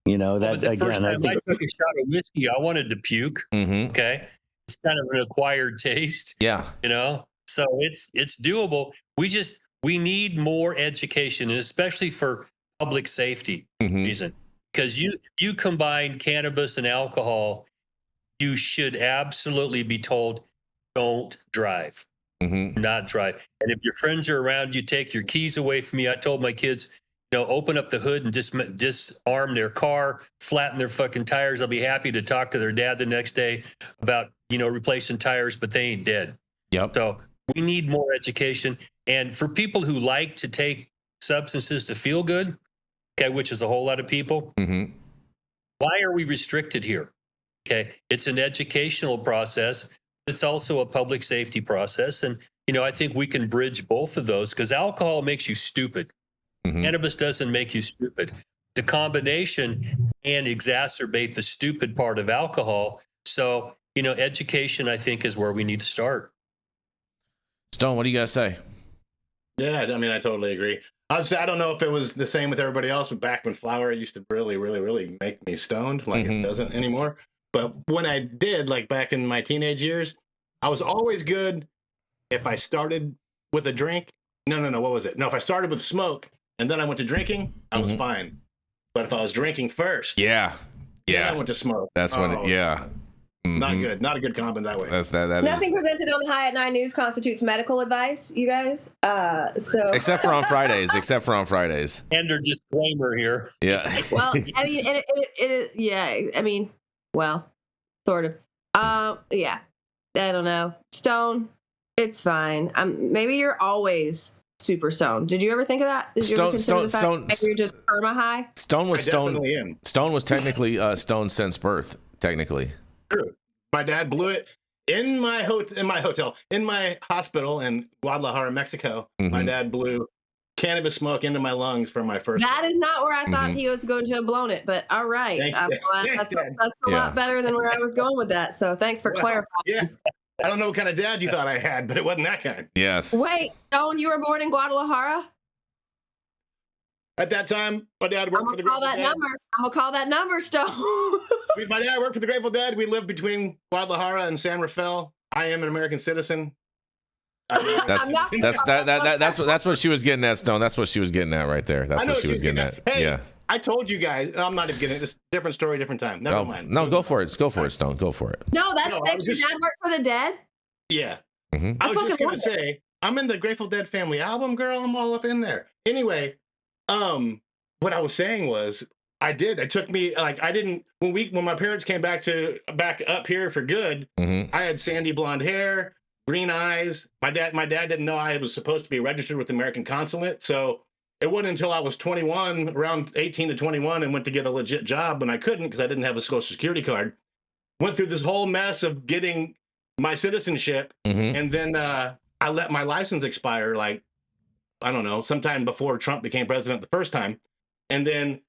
You know, that the again, first time I took a shot of whiskey, I wanted to puke. Mm-hmm. Okay. It's kind of an acquired taste. Yeah. You know, so it's doable. We need more education, and especially for public safety reason. Because you combine cannabis and alcohol, you should absolutely be told, don't drive. Not drive. And if your friends are around, you take your keys away from you. I told my kids, you know, open up the hood and disarm their car, flatten their fucking tires. I'll be happy to talk to their dad the next day about, you know, replacing tires, but they ain't dead. Yep. So we need more education. And for people who like to take substances to feel good, okay, which is a whole lot of people, why are we restricted here? Okay, it's an educational process. It's also a public safety process. And, you know, I think we can bridge both of those because alcohol makes you stupid. Cannabis doesn't make you stupid. The combination can exacerbate the stupid part of alcohol. So, you know, education, I think, is where we need to start. Stone, what do you guys say? Yeah, I mean, I totally agree. I don't know if it was the same with everybody else, but back when flower used to really, really, really make me stoned, like it doesn't anymore. But when I did, like back in my teenage years, I was always good if I started with a drink. No, what was it? No, if I started with smoke and then I went to drinking, I was fine. But if I was drinking first, then I went to smoke. That's when not good. Not a good combo that way. Nothing presented on the High at 9 News constitutes medical advice, you guys. So except for on Fridays. And their disclaimer here. Yeah. Well, I mean, it is. Yeah. I mean, well, sort of. Yeah. I don't know. Stone, it's fine. Maybe you're always super stoned. Did you ever think of that? Did you ever consider the fact that you're just perma high? Stone was stoned. Stone was technically stoned since birth. Technically. True. My dad blew it in my hotel, in my hospital in Guadalajara, Mexico. My dad blew cannabis smoke into my lungs for my first. That is not where I thought he was going to have blown it, but all right. That's a lot better than where I was going with that. So thanks for clarifying. Yeah. I don't know what kind of dad you thought I had, but it wasn't that kind. Yes. Wait, Stone, you were born in Guadalajara? At that time, my dad worked for the Grateful Dead. I'm gonna call that number, Stone. My dad worked for the Grateful Dead. We lived between Guadalajara and San Rafael. I am an American citizen. That's what she was getting at, Stone. That's what she was getting at right there. That's what she was getting at. Hey, yeah. I told you guys. I'm not even getting it. This different story, different time. Never mind. No, go for it. Go for it, Stone. Go for it. No, that's sick. Your dad worked for the Dead? Yeah. I was just gonna say, I'm in the Grateful Dead family album, girl. I'm all up in there. Anyway, what I was saying was, it took me like when my parents came back up here for good. I had sandy blonde hair, green eyes. My dad didn't know I was supposed to be registered with the American Consulate, so it wasn't until I was 21, around 18 to 21, and went to get a legit job, and I couldn't because I didn't have a Social Security card. Went through this whole mess of getting my citizenship, and then I let my license expire, like, I don't know, sometime before Trump became president the first time. And then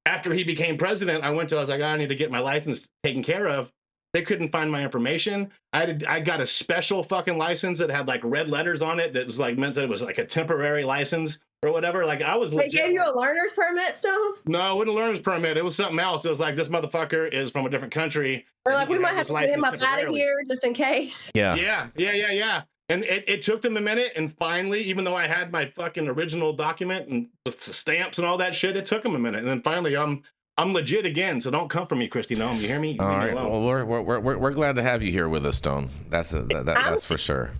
after he became president, I was like, I need to get my license taken care of. They couldn't find my information. I got a special fucking license that had like red letters on it that was like meant that it was like a temporary license or whatever. Like I was. They gave you a learner's permit, Stone? No, it wasn't a learner's permit. It was something else. It was like, this motherfucker is from a different country. Or like, we might have to get him up out of here just in case. Yeah. And it took them a minute, and finally, even though I had my fucking original document and with the stamps and all that shit, it took them a minute. And then finally, I'm legit again. So don't come for me, Christy Nome. You hear me? All right. Well, we're glad to have you here with us, Stone. That's for sure.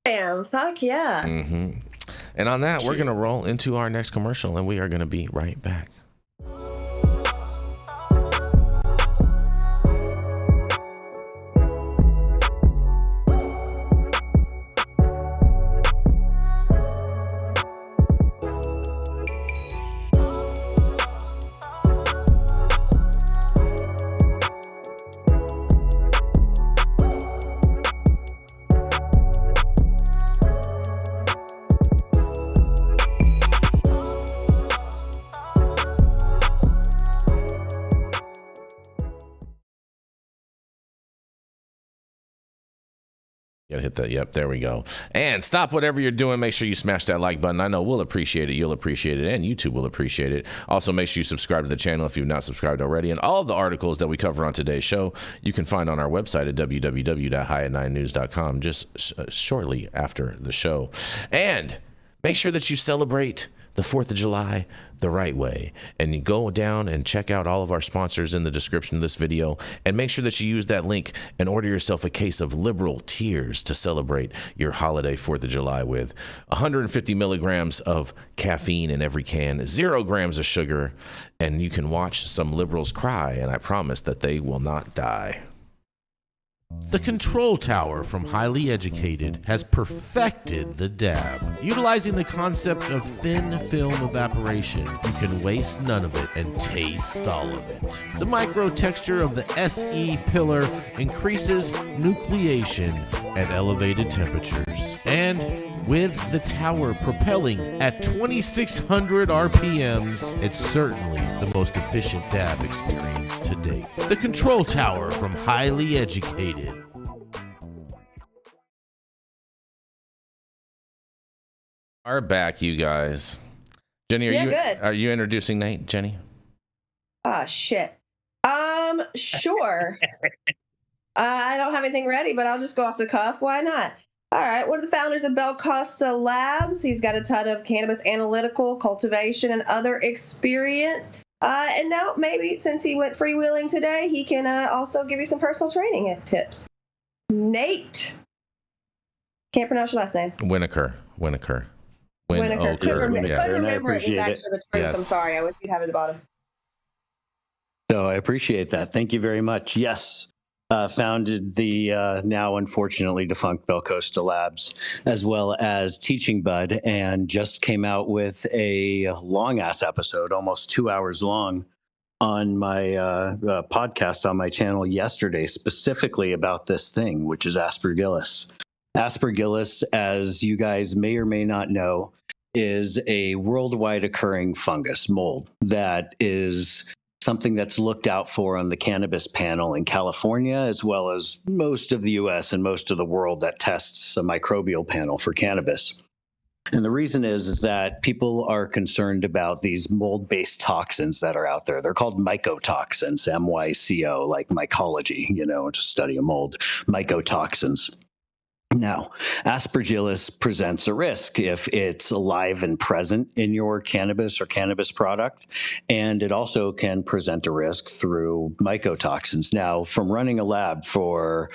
Damn, fuck yeah. And on that, we're gonna roll into our next commercial, and we are gonna be right back. Gotta hit that. Yep, there we go. And stop whatever you're doing. Make sure you smash that like button. I know we'll appreciate it. You'll appreciate it. And YouTube will appreciate it. Also, make sure you subscribe to the channel if you've not subscribed already. And all of the articles that we cover on today's show, you can find on our website at www.highat9news.com just shortly after the show. And make sure that you celebrate the 4th of July the right way. And you go down and check out all of our sponsors in the description of this video, and make sure that you use that link and order yourself a case of liberal tears to celebrate your holiday 4th of July with. 150 milligrams of caffeine in every can, 0 grams of sugar, and you can watch some liberals cry, and I promise that they will not die. The Control Tower from Highly Educated has perfected the dab. Utilizing the concept of thin film evaporation, you can waste none of it and taste all of it. The micro texture of the SE pillar increases nucleation at elevated temperatures. And with the tower propelling at 2,600 RPMs, it's certainly the most efficient dab experience to date. The Control Tower from Highly Educated. Are back, you guys. Jenny, are you introducing Nate, Jenny? Ah, shit. Sure. I don't have anything ready, but I'll just go off the cuff. Why not? All right, one of the founders of Bell Costa Labs. He's got a ton of cannabis analytical, cultivation, and other experience. And now maybe since he went freewheeling today, he can also give you some personal training tips. Nate. Can't pronounce your last name. Winokur. Couldn't remember it. It's actually the truth. Yes. I'm sorry. I wish you'd have it at the bottom. So I appreciate that. Thank you very much. Yes. Founded the now unfortunately defunct Bell Costa Labs, as well as Teaching Bud, and just came out with a long-ass episode, almost 2 hours long, on my podcast on my channel yesterday, specifically about this thing, which is aspergillus. Aspergillus, as you guys may or may not know, is a worldwide occurring fungus mold that is something that's looked out for on the cannabis panel in California, as well as most of the US and most of the world that tests a microbial panel for cannabis. And the reason is that people are concerned about these mold-based toxins that are out there. They're called mycotoxins, MYCO, like mycology, it's a study of mold, mycotoxins. Now, aspergillus presents a risk if it's alive and present in your cannabis or cannabis product, and it also can present a risk through mycotoxins. Now, from running a lab for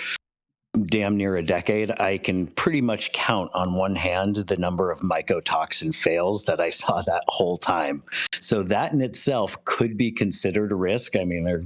damn near a decade, I can pretty much count on one hand the number of mycotoxin fails that I saw that whole time. So that in itself could be considered a risk. I mean, they're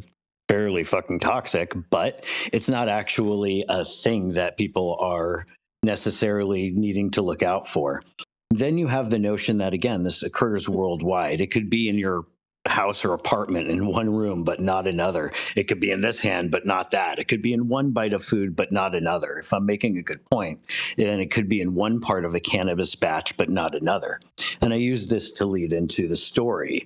fairly fucking toxic, but it's not actually a thing that people are necessarily needing to look out for. Then you have the notion that, again, this occurs worldwide. It could be in your house or apartment in one room, but not another. It could be in this hand, but not that. It could be in one bite of food, but not another. If I'm making a good point, then it could be in one part of a cannabis batch, but not another. And I use this to lead into the story.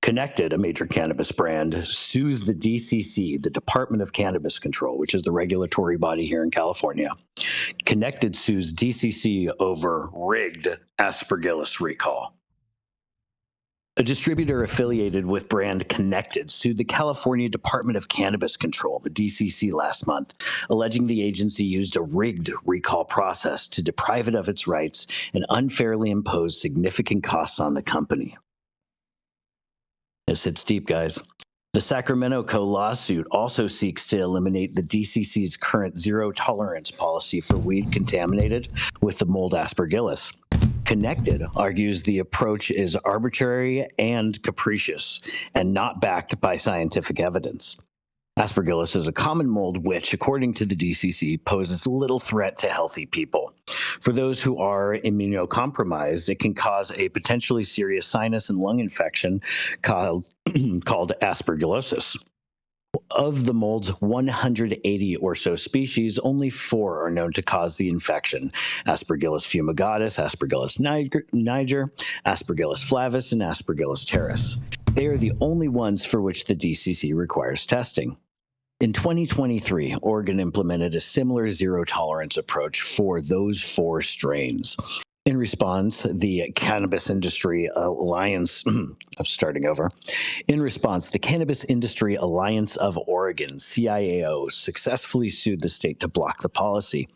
Connected, a major cannabis brand, sues the DCC, the Department of Cannabis Control, which is the regulatory body here in California. Connected sues DCC over rigged aspergillus recall. A distributor affiliated with brand Connected sued the California Department of Cannabis Control, the DCC, last month, alleging the agency used a rigged recall process to deprive it of its rights and unfairly impose significant costs on the company. This hits deep, guys. The Sacramento co-lawsuit also seeks to eliminate the DCC's current zero-tolerance policy for weed contaminated with the mold aspergillus. Connected argues the approach is arbitrary and capricious and not backed by scientific evidence. Aspergillus is a common mold which, according to the DCC, poses little threat to healthy people. For those who are immunocompromised, it can cause a potentially serious sinus and lung infection called aspergillosis. Of the mold's 180 or so species, only 4 are known to cause the infection: Aspergillus fumigatus, Aspergillus niger, Aspergillus flavus, and Aspergillus terris. They are the only ones for which the DCC requires testing. In 2023, Oregon implemented a similar zero-tolerance approach for those 4 strains. In response, the Cannabis Industry Alliance, In response, the Cannabis Industry Alliance of Oregon, CIAO, successfully sued the state to block the policy.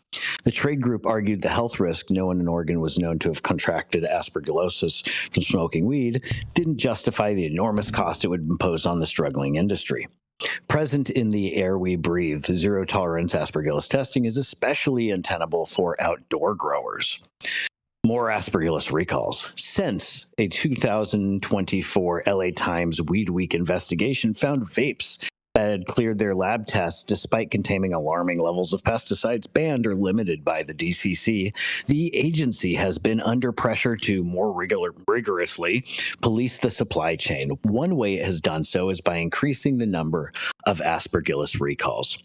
The trade group argued the health risk no one in Oregon was known to have contracted aspergillosis from smoking weed didn't justify the enormous cost it would impose on the struggling industry. Present in the air we breathe, zero-tolerance aspergillus testing is especially untenable for outdoor growers. More aspergillus recalls. Since a 2024 LA Times Weed Week investigation found vapes that had cleared their lab tests despite containing alarming levels of pesticides banned or limited by the DCC, the agency has been under pressure to more rigorously police the supply chain. One way it has done so is by increasing the number of aspergillus recalls.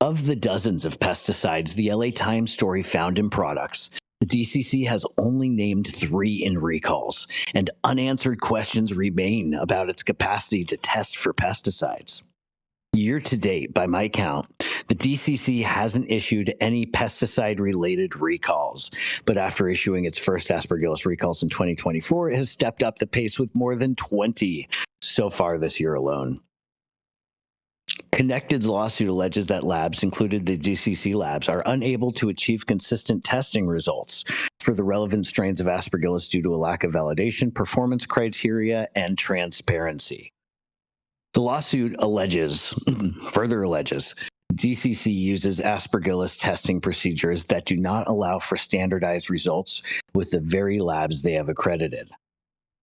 Of the dozens of pesticides the LA Times story found in products, the DCC has only named 3 in recalls, and unanswered questions remain about its capacity to test for pesticides. Year to date, by my count, the DCC hasn't issued any pesticide-related recalls, but after issuing its first aspergillus recalls in 2024, it has stepped up the pace with more than 20 so far this year alone. Connected's lawsuit alleges that labs, including the DCC labs, are unable to achieve consistent testing results for the relevant strains of aspergillus due to a lack of validation, performance criteria, and transparency. The lawsuit further alleges, DCC uses aspergillus testing procedures that do not allow for standardized results with the very labs they have accredited.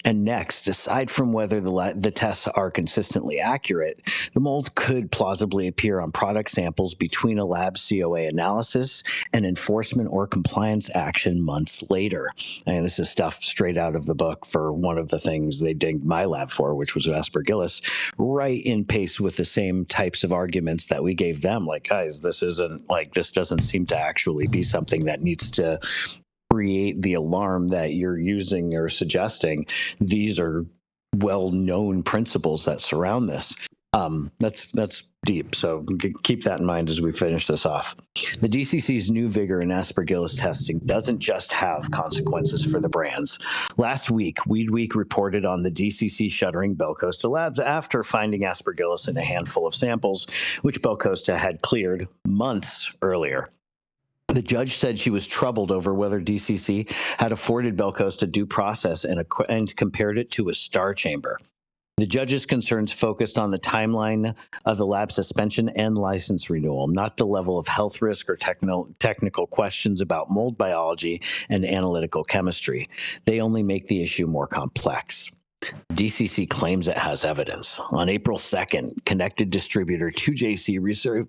And next, aside from whether the tests are consistently accurate, the mold could plausibly appear on product samples between a lab COA analysis and enforcement or compliance action months later. And this is stuff straight out of the book for one of the things they dinged my lab for, which was aspergillus, right in pace with the same types of arguments that we gave them. Like, guys, this doesn't seem to actually be something that needs to create the alarm that you're using or suggesting. These are well-known principles that surround this. That's deep, so keep that in mind as we finish this off. The DCC's new vigor in aspergillus testing doesn't just have consequences for the brands. Last week, Weed Week reported on the DCC shuttering Bell Costa Labs after finding aspergillus in a handful of samples, which Bell Costa had cleared months earlier. The judge said she was troubled over whether DCC had afforded Bell Costa due process and compared it to a star chamber. The judge's concerns focused on the timeline of the lab suspension and license renewal, not the level of health risk or technical questions about mold biology and analytical chemistry. They only make the issue more complex. DCC claims it has evidence. On April 2nd, connected distributor 2JC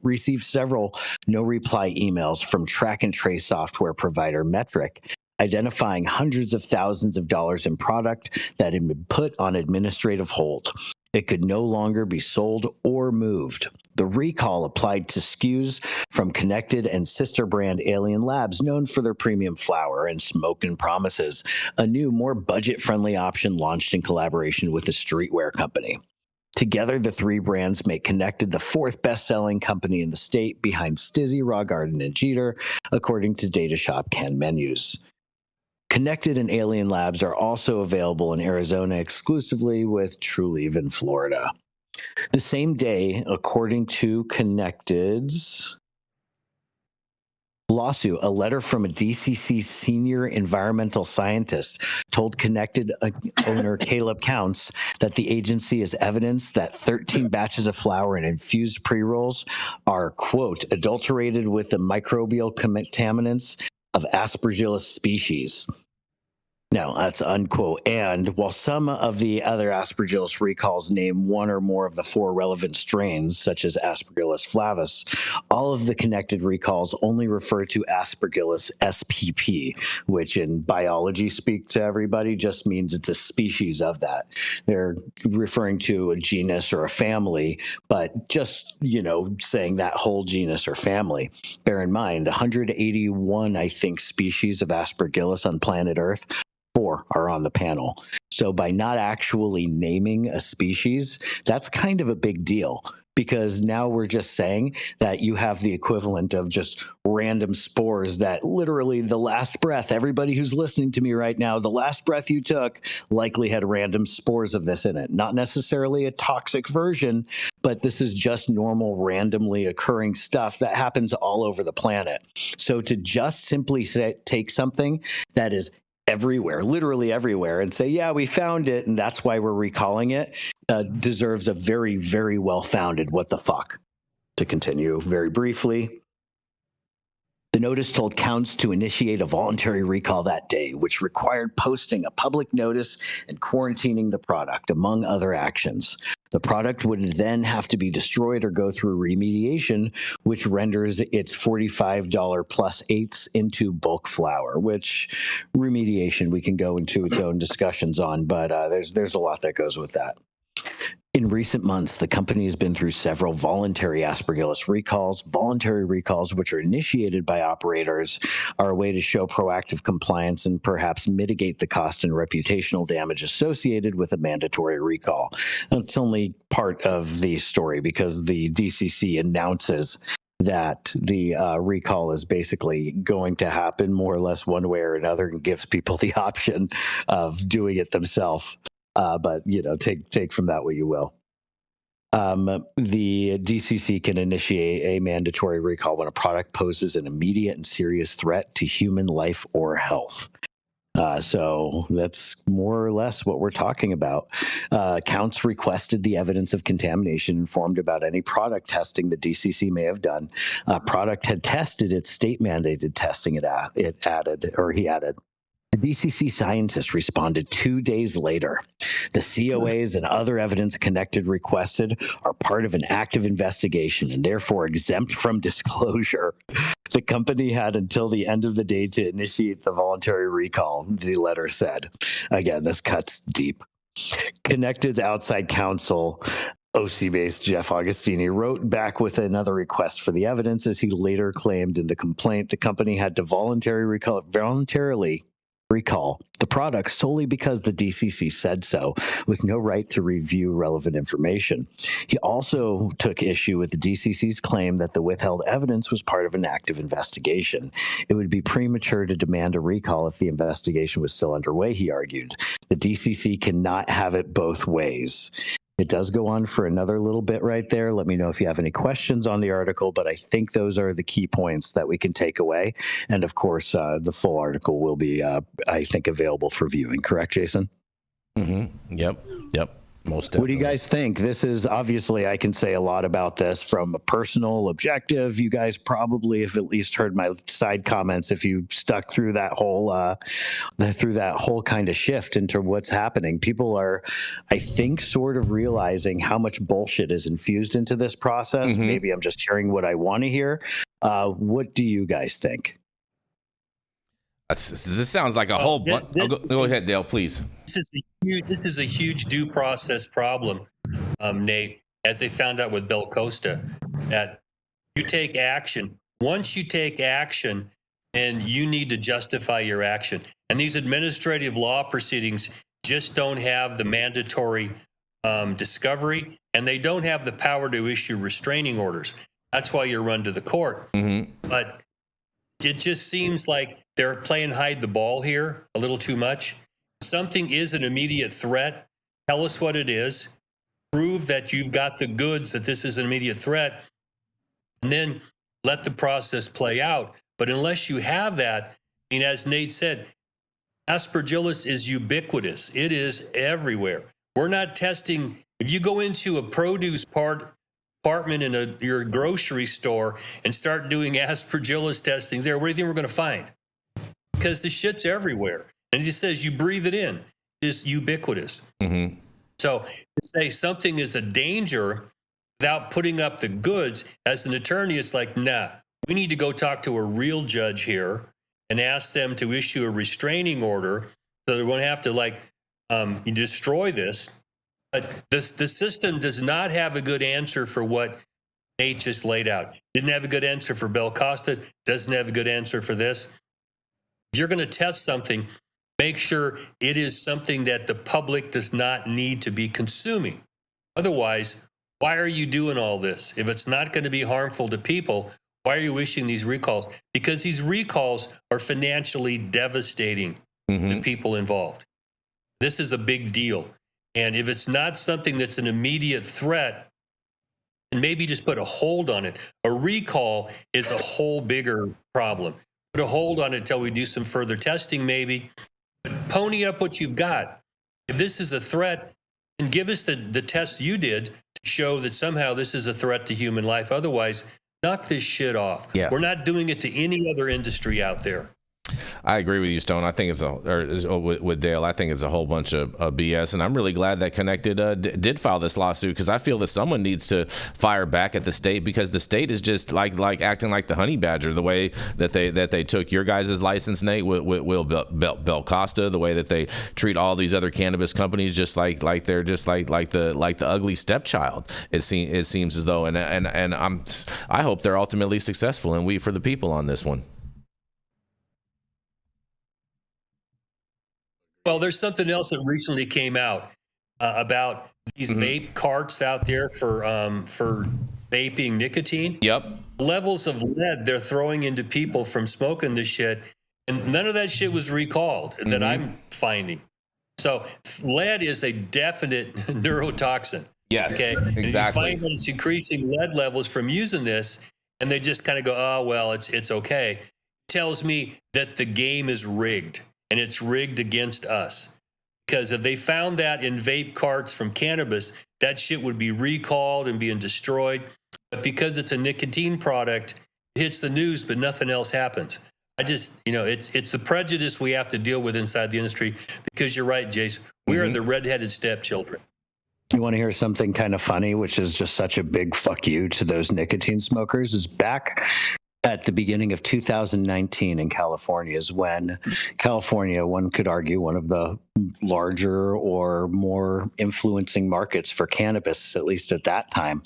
received several no-reply emails from track and trace software provider Metric, identifying hundreds of thousands of dollars in product that had been put on administrative hold. It could no longer be sold or moved. The recall applied to SKUs from Connected and sister brand Alien Labs, known for their premium flower and smoke and promises, a new, more budget-friendly option launched in collaboration with a streetwear company. Together, the 3 brands make Connected the 4th best-selling company in the state behind Stizzy, Raw Garden, and Jeter, according to Data Shop Canned Menus. Connected and Alien Labs are also available in Arizona exclusively, with Trulieve in Florida. The same day, according to Connected's lawsuit, a letter from a DCC senior environmental scientist told Connected owner Caleb Counts that the agency has evidence that 13 batches of flour and infused pre-rolls are, quote, adulterated with the microbial contaminants of aspergillus species. No, that's unquote. And while some of the other aspergillus recalls name one or more of the 4 relevant strains, such as Aspergillus flavus, all of the Connected recalls only refer to Aspergillus spp, which in biology speak to everybody just means it's a species of that. They're referring to a genus or a family, but just, saying that whole genus or family. Bear in mind, 181, I think, species of Aspergillus on planet Earth. 4 are on the panel. So by not actually naming a species, that's kind of a big deal, because now we're just saying that you have the equivalent of just random spores that literally the last breath, everybody who's listening to me right now, the last breath you took likely had random spores of this in it. Not necessarily a toxic version, but this is just normal, randomly occurring stuff that happens all over the planet. So to just simply take something that is everywhere, literally everywhere, and say, yeah, we found it, and that's why we're recalling it, deserves a very, very well-founded what the fuck. To continue very briefly, the notice told Counts to initiate a voluntary recall that day, which required posting a public notice and quarantining the product, among other actions. The product would then have to be destroyed or go through remediation, which renders its $45 plus eighths into bulk flour, which remediation we can go into its own discussions on, but there's a lot that goes with that. In recent months, the company has been through several voluntary aspergillus recalls. Voluntary recalls, which are initiated by operators, are a way to show proactive compliance and perhaps mitigate the cost and reputational damage associated with a mandatory recall. That's only part of the story because the DCC announces that the recall is basically going to happen more or less one way or another and gives people the option of doing it themselves. But, take from that what you will. The DCC can initiate a mandatory recall when a product poses an immediate and serious threat to human life or health. So that's more or less what we're talking about. Counts requested the evidence of contamination informed about any product testing the DCC may have done. Product had tested its state-mandated testing, he added. The DCC scientist responded 2 days later. The COAs and other evidence connected requested are part of an active investigation and therefore exempt from disclosure. The company had until the end of the day to initiate the voluntary recall, the letter said. Again, this cuts deep. Connected outside counsel, OC-based Jeff Augustini wrote back with another request for the evidence, as he later claimed in the complaint the company had to voluntarily recall the product solely because the DCC said so, with no right to review relevant information. He also took issue with the DCC's claim that the withheld evidence was part of an active investigation. It would be premature to demand a recall if the investigation was still underway, he argued. The DCC cannot have it both ways. It does go on for another little bit right there. Let me know if you have any questions on the article, but I think those are the key points that we can take away. And of course, the full article will be, I think, available for viewing. Correct, Jason? Mm-hmm. Yep. Most definitely. What do you guys think? This is obviously, I can say a lot about this from a personal objective. You guys probably have at least heard my side comments if you stuck through that whole kind of shift into what's happening. People are, I think, sort of realizing how much bullshit is infused into this process. Mm-hmm. Maybe I'm just hearing what I want to hear. What do you guys think? This sounds like a whole bunch. Go ahead, Dale, please. This is a huge due process problem, Nate, as they found out with Bell Costa, that you take action. Once you take action, and you need to justify your action. And these administrative law proceedings just don't have the mandatory discovery, and they don't have the power to issue restraining orders. That's why you're run to the court. Mm-hmm. But it just seems like they're playing hide the ball here a little too much. Something is an immediate threat. Tell us what it is. Prove that you've got the goods, that this is an immediate threat, and then let the process play out. But unless you have that, I mean, as Nate said, aspergillus is ubiquitous. It is everywhere. We're not testing. If you go into a produce department in your grocery store and start doing aspergillus testing there, what do you think we're going to find? Because the shit's everywhere. And he says you breathe it in. It's ubiquitous. Mm-hmm. So to say something is a danger without putting up the goods, as an attorney, it's like, nah, we need to go talk to a real judge here and ask them to issue a restraining order so they won't have to you destroy this. But the system does not have a good answer for what Nate just laid out. Didn't have a good answer for Bell Costa. Doesn't have a good answer for this. If you're going to test something, make sure it is something that the public does not need to be consuming. Otherwise, Why are you doing all this? If it's not going to be harmful to people, why are you issuing these recalls? Because these recalls are financially devastating to people involved. This is a big deal. And if it's not something that's an immediate threat, and maybe just put a hold on it. A recall is a whole bigger problem. Put a hold on it until we do some further testing, maybe. But pony up what you've got. If this is a threat, and give us the tests you did to show that somehow this is a threat to human life. Otherwise, knock this shit off. Yeah. We're not doing it to any other industry out there. I agree with you, Stone. I think with Dale, I think it's a whole bunch of BS, and I'm really glad that Connected did file this lawsuit, because I feel that someone needs to fire back at the state, because the state is just like acting like the honey badger, the way that they took your guys' license, Nate, with Will Bel Costa, the way that they treat all these other cannabis companies just like they're just like the ugly stepchild. It seems as though, and I hope they're ultimately successful, and we for the people on this one. Well, there's something else that recently came out about these vape carts out there for vaping nicotine. Yep. Levels of lead they're throwing into people from smoking this shit, and none of that shit was recalled that I'm finding. So lead is a definite neurotoxin. Yes, okay, exactly. And you find that it's increasing lead levels from using this, and they just kind of go, oh well, it's okay. It tells me that the game is rigged. And it's rigged against us. Because if they found that in vape carts from cannabis, that shit would be recalled and being destroyed. But because it's a nicotine product, it hits the news, but nothing else happens. It's the prejudice we have to deal with inside the industry. Because you're right, Jace, we are the redheaded stepchildren. You want to hear something kind of funny, which is just such a big fuck you to those nicotine smokers, is back at the beginning of 2019 in California is when California, one could argue, one of the larger or more influencing markets for cannabis, at least at that time,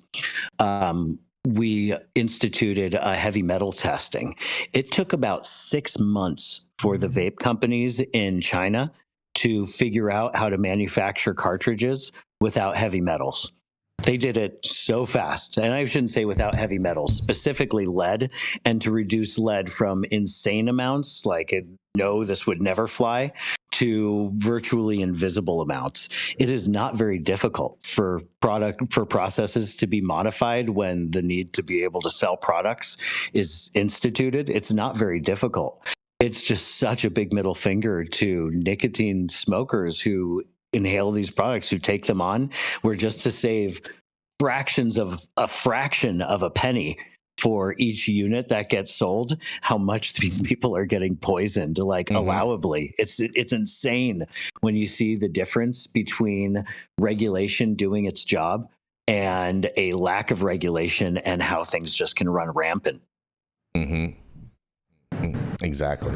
we instituted a heavy metal testing. It took about 6 months for the vape companies in China to figure out how to manufacture cartridges without heavy metals. They did it so fast, and I shouldn't say without heavy metals, specifically lead, and to reduce lead from insane amounts, like no, this would never fly, to virtually invisible amounts. It is not very difficult for processes to be modified when the need to be able to sell products is instituted. It's not very difficult. It's just such a big middle finger to nicotine smokers who inhale these products, who take them on, where just to save fractions of a fraction of a penny for each unit that gets sold, how much these people are getting poisoned, allowably. It's insane when you see the difference between regulation doing its job and a lack of regulation, and how things just can run rampant. Exactly.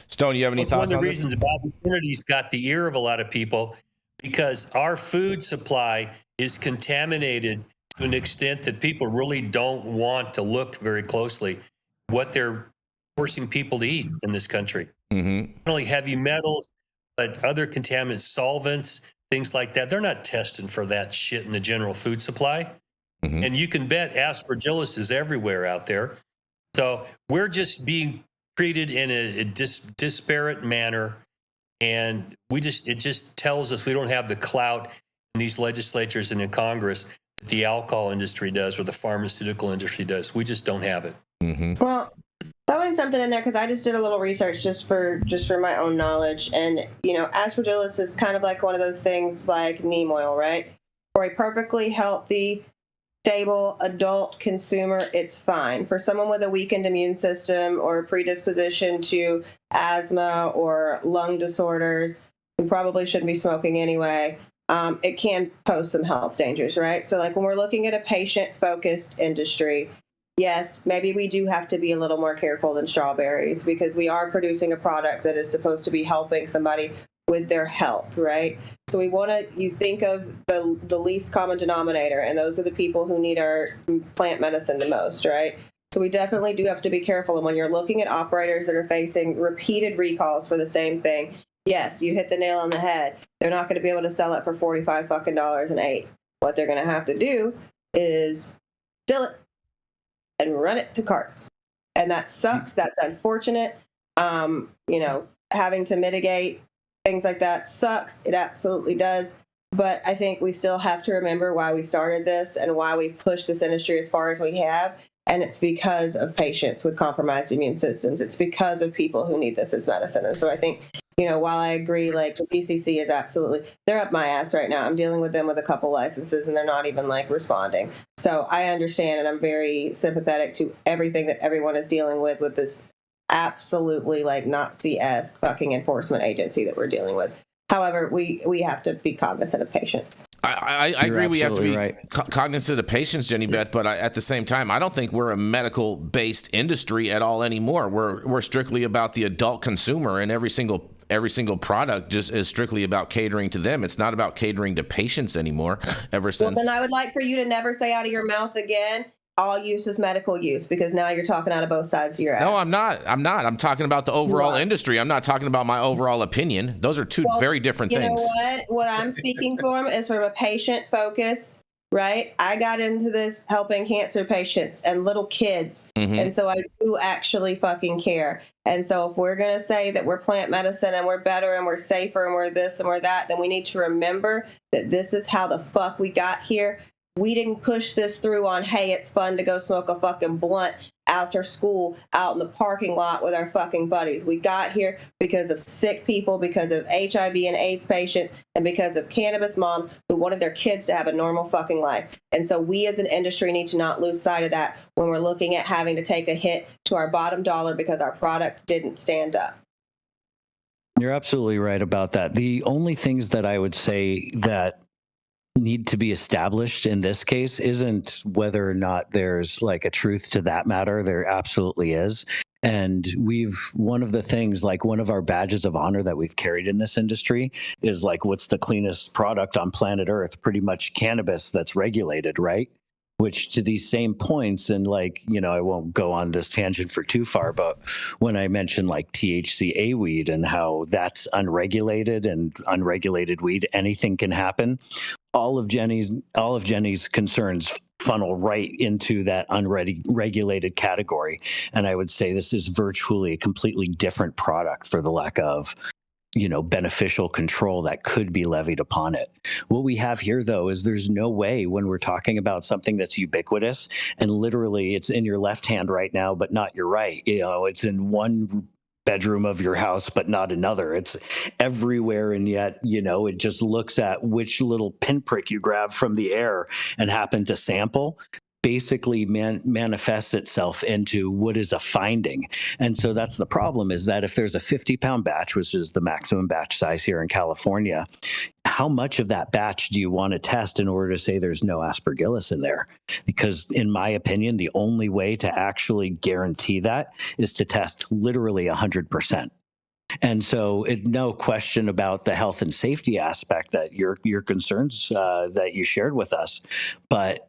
Stone, you have any thoughts on this? One of the reasons Bobby Kennedy's got the ear of a lot of people, because our food supply is contaminated to an extent that people really don't want to look very closely what they're forcing people to eat in this country. Not only heavy metals, but other contaminants, solvents, things like that. They're not testing for that shit in the general food supply. And you can bet aspergillus is everywhere out there. So we're just being treated in a disparate manner, and it just tells us we don't have the clout in these legislatures and in Congress that the alcohol industry does or the pharmaceutical industry does. We just don't have it. Well, throwing something in there, because I just did a little research just for my own knowledge, and aspergillus is kind of like one of those things like neem oil, right? For a perfectly healthy, stable adult consumer, it's fine. For someone with a weakened immune system or predisposition to asthma or lung disorders, who probably shouldn't be smoking anyway, it can pose some health dangers, right? So like when we're looking at a patient-focused industry, yes, maybe we do have to be a little more careful than strawberries, because we are producing a product that is supposed to be helping somebody with their health, right? So you think of the least common denominator, and those are the people who need our plant medicine the most, right? So we definitely do have to be careful. And when you're looking at operators that are facing repeated recalls for the same thing, yes, you hit the nail on the head. They're not going to be able to sell it for $45 an eighth. What they're going to have to do is still it and run it to carts. And that sucks. That's unfortunate. Having to mitigate things like that sucks. It absolutely does. But I think we still have to remember why we started this and why we've pushed this industry as far as we have. And it's because of patients with compromised immune systems. It's because of people who need this as medicine. And so I think, while I agree, like the DCC is absolutely, they're up my ass right now. I'm dealing with them with a couple licenses and they're not even like responding. So I understand, and I'm very sympathetic to everything that everyone is dealing with this absolutely like Nazi-esque fucking enforcement agency that we're dealing with. However, we have to be cognizant of patients. I agree. We have to be cognizant of patients, Jenny Beth, but at the same time, I don't think we're a medical-based industry at all anymore. We're strictly about the adult consumer, and every single product just is strictly about catering to them. It's not about catering to patients anymore. Ever since. Well, then I would like for you to never say out of your mouth again, all use is medical use, because now you're talking out of both sides of your ass. No, I'm not. I'm talking about the overall industry. I'm not talking about my overall opinion. Those are two very different things. You know what? What I'm speaking from is from a patient focus, right? I got into this helping cancer patients and little kids. And so I do actually fucking care. And so if we're going to say that we're plant medicine and we're better and we're safer and we're this and we're that, then we need to remember that this is how the fuck we got here. We didn't push this through on, hey, it's fun to go smoke a fucking blunt after school out in the parking lot with our fucking buddies. We got here because of sick people, because of HIV and AIDS patients, and because of cannabis moms who wanted their kids to have a normal fucking life. And so we as an industry need to not lose sight of that when we're looking at having to take a hit to our bottom dollar because our product didn't stand up. You're absolutely right about that. The only things that I would say that need to be established in this case isn't whether or not there's like a truth to that matter. There absolutely is. And one of the things, like one of our badges of honor that we've carried in this industry is like, what's the cleanest product on planet Earth? Pretty much cannabis that's regulated, right? Which to these same points, and like, I won't go on this tangent for too far, but when I mentioned like THCA weed and how that's unregulated and unregulated weed, anything can happen. All of Jenny's concerns funnel right into that unregulated category. And I would say this is virtually a completely different product for the lack of beneficial control that could be levied upon it. What we have here, though, is there's no way when we're talking about something that's ubiquitous and literally it's in your left hand right now, but not your right. It's in one bedroom of your house, but not another. It's everywhere. And yet, it just looks at which little pinprick you grab from the air and happen to sample. Basically manifests itself into what is a finding. And so that's the problem, is that if there's a 50-pound batch, which is the maximum batch size here in California, how much of that batch do you want to test in order to say there's no aspergillus in there? Because in my opinion, the only way to actually guarantee that is to test literally 100%. And so no question about the health and safety aspect that your concerns that you shared with us, but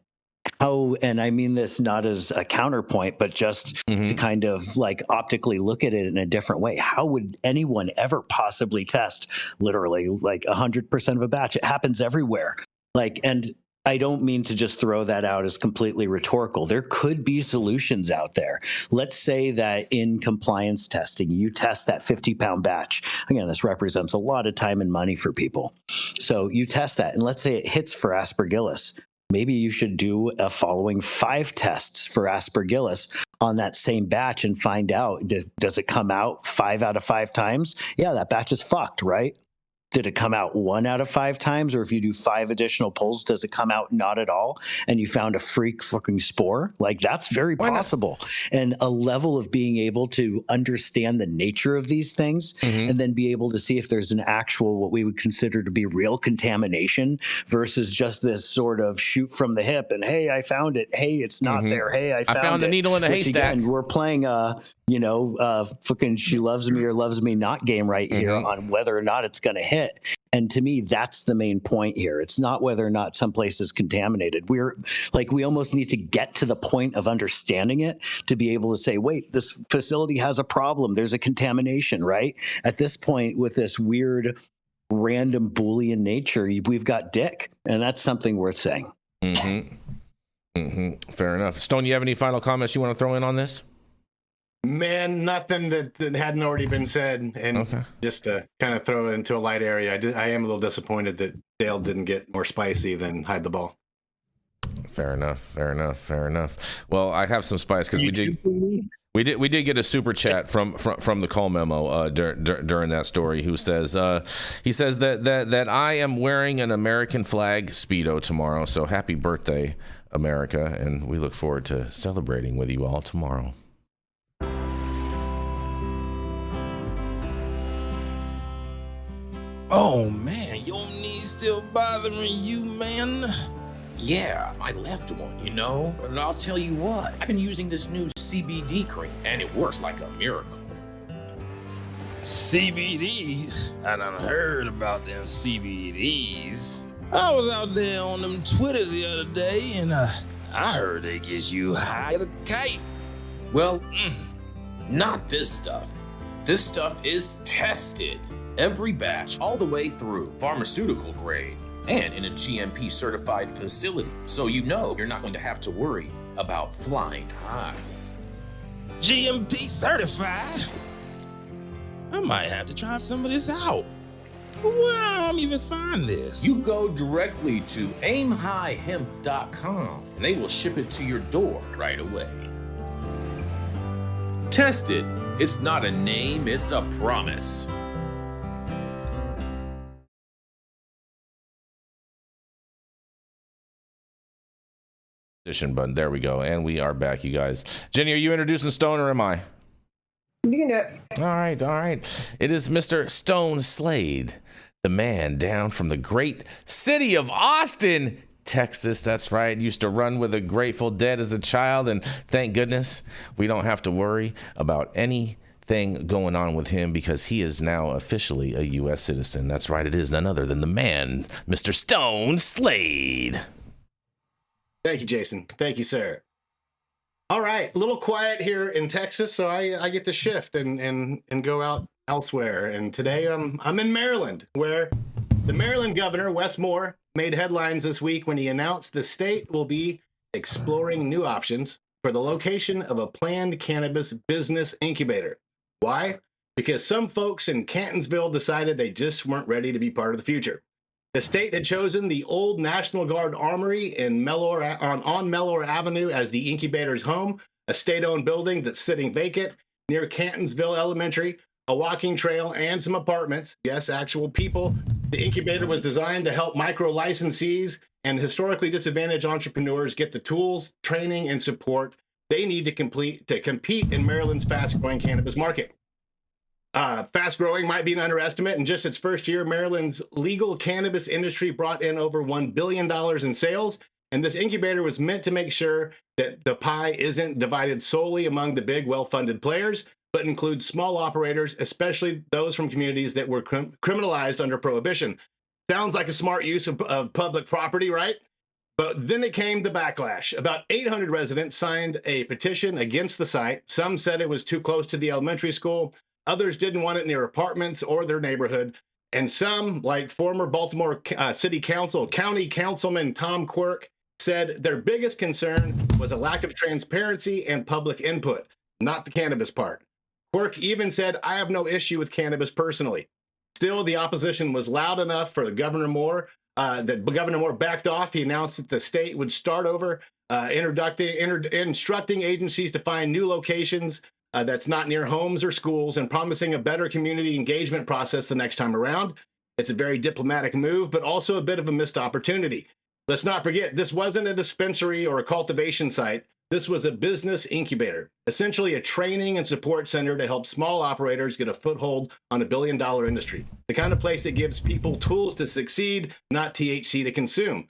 how, and I mean this not as a counterpoint, but just to kind of like optically look at it in a different way. How would anyone ever possibly test literally like 100% of a batch? It happens everywhere. And I don't mean to just throw that out as completely rhetorical. There could be solutions out there. Let's say that in compliance testing, you test that 50-pound batch. Again, this represents a lot of time and money for people. So you test that, and let's say it hits for aspergillus. Maybe you should do a following 5 tests for aspergillus on that same batch and find out, does it come out 5 out of 5 times? Yeah, that batch is fucked, right? Did it come out 1 out of 5 times? Or if you do 5 additional pulls, does it come out not at all? And you found a freak fucking spore? Like, that's very possible. And a level of being able to understand the nature of these things and then be able to see if there's an actual, what we would consider to be real contamination versus just this sort of shoot from the hip and, hey, I found it. Hey, it's not there. Hey, I found a needle in a haystack. Again, we're playing fucking she loves me or loves me not game right here on whether or not it's going to hit. And to me, that's the main point here. It's not whether or not some place is contaminated. We almost need to get to the point of understanding it to be able to say, wait, this facility has a problem. There's a contamination, right? At this point, with this weird random Boolean nature, we've got dick, and that's something worth saying. Fair enough. Stone, you have any final comments you want to throw in on this? Man, nothing that hadn't already been said. And just to kind of throw it into a light area, I am a little disappointed that Dale didn't get more spicy than hide the ball. Fair enough. Well, I have some spice because we did get a super chat from the call memo during that story. Who says he says that I am wearing an American flag Speedo tomorrow. So happy birthday, America, and we look forward to celebrating with you all tomorrow. Oh man, your knees still bothering you, man? Yeah, I left one, you know? And I'll tell you what, I've been using this new CBD cream, and it works like a miracle. CBDs? I done heard about them CBDs. I was out there on them Twitters the other day, and I heard they get you high as a kite. Well, not this stuff. This stuff is tested. Every batch, all the way through, pharmaceutical grade, and in a GMP certified facility. So you know you're not going to have to worry about flying high. GMP certified? I might have to try some of this out. Where I'm even find this? You go directly to aimhighhemp.com and they will ship it to your door right away. Tested. It's not a name, it's a promise. Button. There we go. And we are back, you guys. Jenny, are you introducing Stone or am I? You can do it. All right. It is Mr. Stone Slade, the man down from the great city of Austin, Texas. That's right. Used to run with the Grateful Dead as a child, and thank goodness we don't have to worry about anything going on with him because he is now officially a U.S. citizen. That's right. It is none other than the man, Mr. Stone Slade. Thank you, Jason. Thank you, sir. All right, a little quiet here in Texas, so I get to shift and go out elsewhere. And today I'm in Maryland, where the Maryland governor, Wes Moore, made headlines this week when he announced the state will be exploring new options for the location of a planned cannabis business incubator. Why? Because some folks in Catonsville decided they just weren't ready to be part of the future. The state had chosen the old National Guard Armory on Mellor Avenue as the incubator's home, a state-owned building that's sitting vacant near Catonsville Elementary, a walking trail, and some apartments. Yes, actual people. The incubator was designed to help micro-licensees and historically disadvantaged entrepreneurs get the tools, training, and support they need to compete in Maryland's fast-growing cannabis market. Fast-growing might be an underestimate. In just its first year, Maryland's legal cannabis industry brought in over $1 billion in sales, and this incubator was meant to make sure that the pie isn't divided solely among the big, well-funded players, but includes small operators, especially those from communities that were criminalized under Prohibition. Sounds like a smart use of public property, right? But then it came the backlash. About 800 residents signed a petition against the site. Some said it was too close to the elementary school. Others didn't want it near apartments or their neighborhood. And some, like former Baltimore County Councilman Tom Quirk, said their biggest concern was a lack of transparency and public input, not the cannabis part. Quirk even said, "I have no issue with cannabis personally." Still, the opposition was loud enough for Governor Moore that Governor Moore backed off. He announced that the state would start over, instructing agencies to find new locations that's not near homes or schools, and promising a better community engagement process the next time around. It's a very diplomatic move, but also a bit of a missed opportunity. Let's not forget, this wasn't a dispensary or a cultivation site. This was a business incubator, essentially a training and support center to help small operators get a foothold on a billion-dollar industry. The kind of place that gives people tools to succeed, not THC to consume.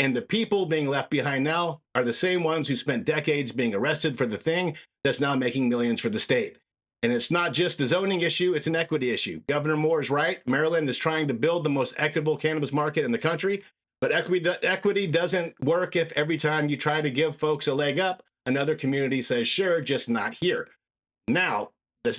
And the people being left behind now are the same ones who spent decades being arrested for the thing that's now making millions for the state. And it's not just a zoning issue, it's an equity issue. Governor Moore is right. Maryland is trying to build the most equitable cannabis market in the country, but equity doesn't work if every time you try to give folks a leg up, another community says, sure, just not here. So now the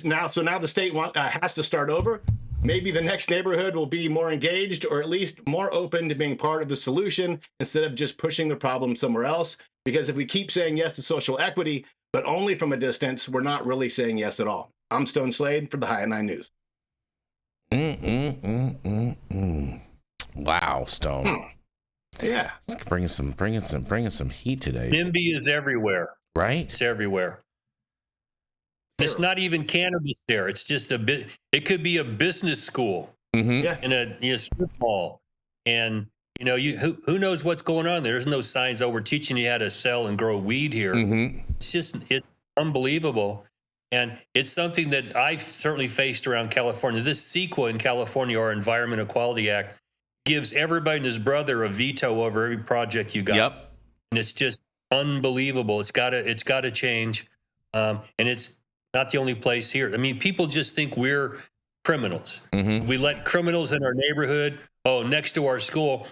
state has to start over. maybe the next neighborhood will be more engaged or at least more open to being part of the solution instead of just pushing the problem somewhere else. Because if we keep saying yes to social equity, but only from a distance, we're not really saying yes at all. I'm Stone Slade for the High 9 News. Wow, Stone. Yeah, bringing some heat today. NIMBY is everywhere. Right? It's everywhere. It's not even cannabis there. It's just a bit. It could be a business school in a strip mall, and who knows what's going on there. There's no signs. Oh, we're teaching you how to sell and grow weed here. It's unbelievable, and it's something that I've certainly faced around California. This CEQA in California, our Environmental Quality Act, gives everybody and his brother a veto over every project you got. Yep, and it's just unbelievable. It's got to change, and it's not the only place here. I mean, people just think we're criminals. We let criminals in our neighborhood, next to our school.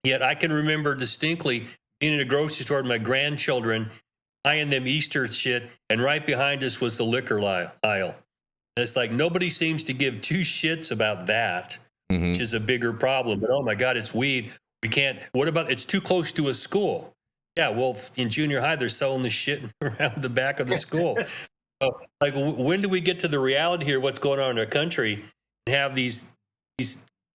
Yet I can remember distinctly being in a grocery store with my grandchildren, buying them Easter shit, and right behind us was the liquor aisle. And it's like nobody seems to give two shits about that, which is a bigger problem. But oh my God, it's weed. We can't. What about it's too close to a school? Yeah, well, in junior high, they're selling this shit around the back of the school. So, like, when do we get to the reality here? What's going on in our country? And have these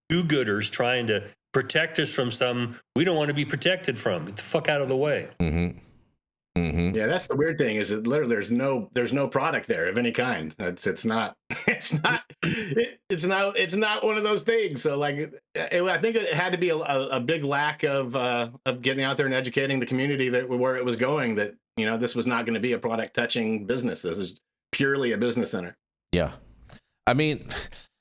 do-gooders trying to protect us from some we don't want to be protected from? Get the fuck out of the way. Yeah, that's the weird thing is that literally there's no product there of any kind. It's not one of those things. So like, I think it had to be a big lack of getting out there and educating the community where it was going, that this was not going to be a product touching business. This is purely a business center. Yeah, I mean,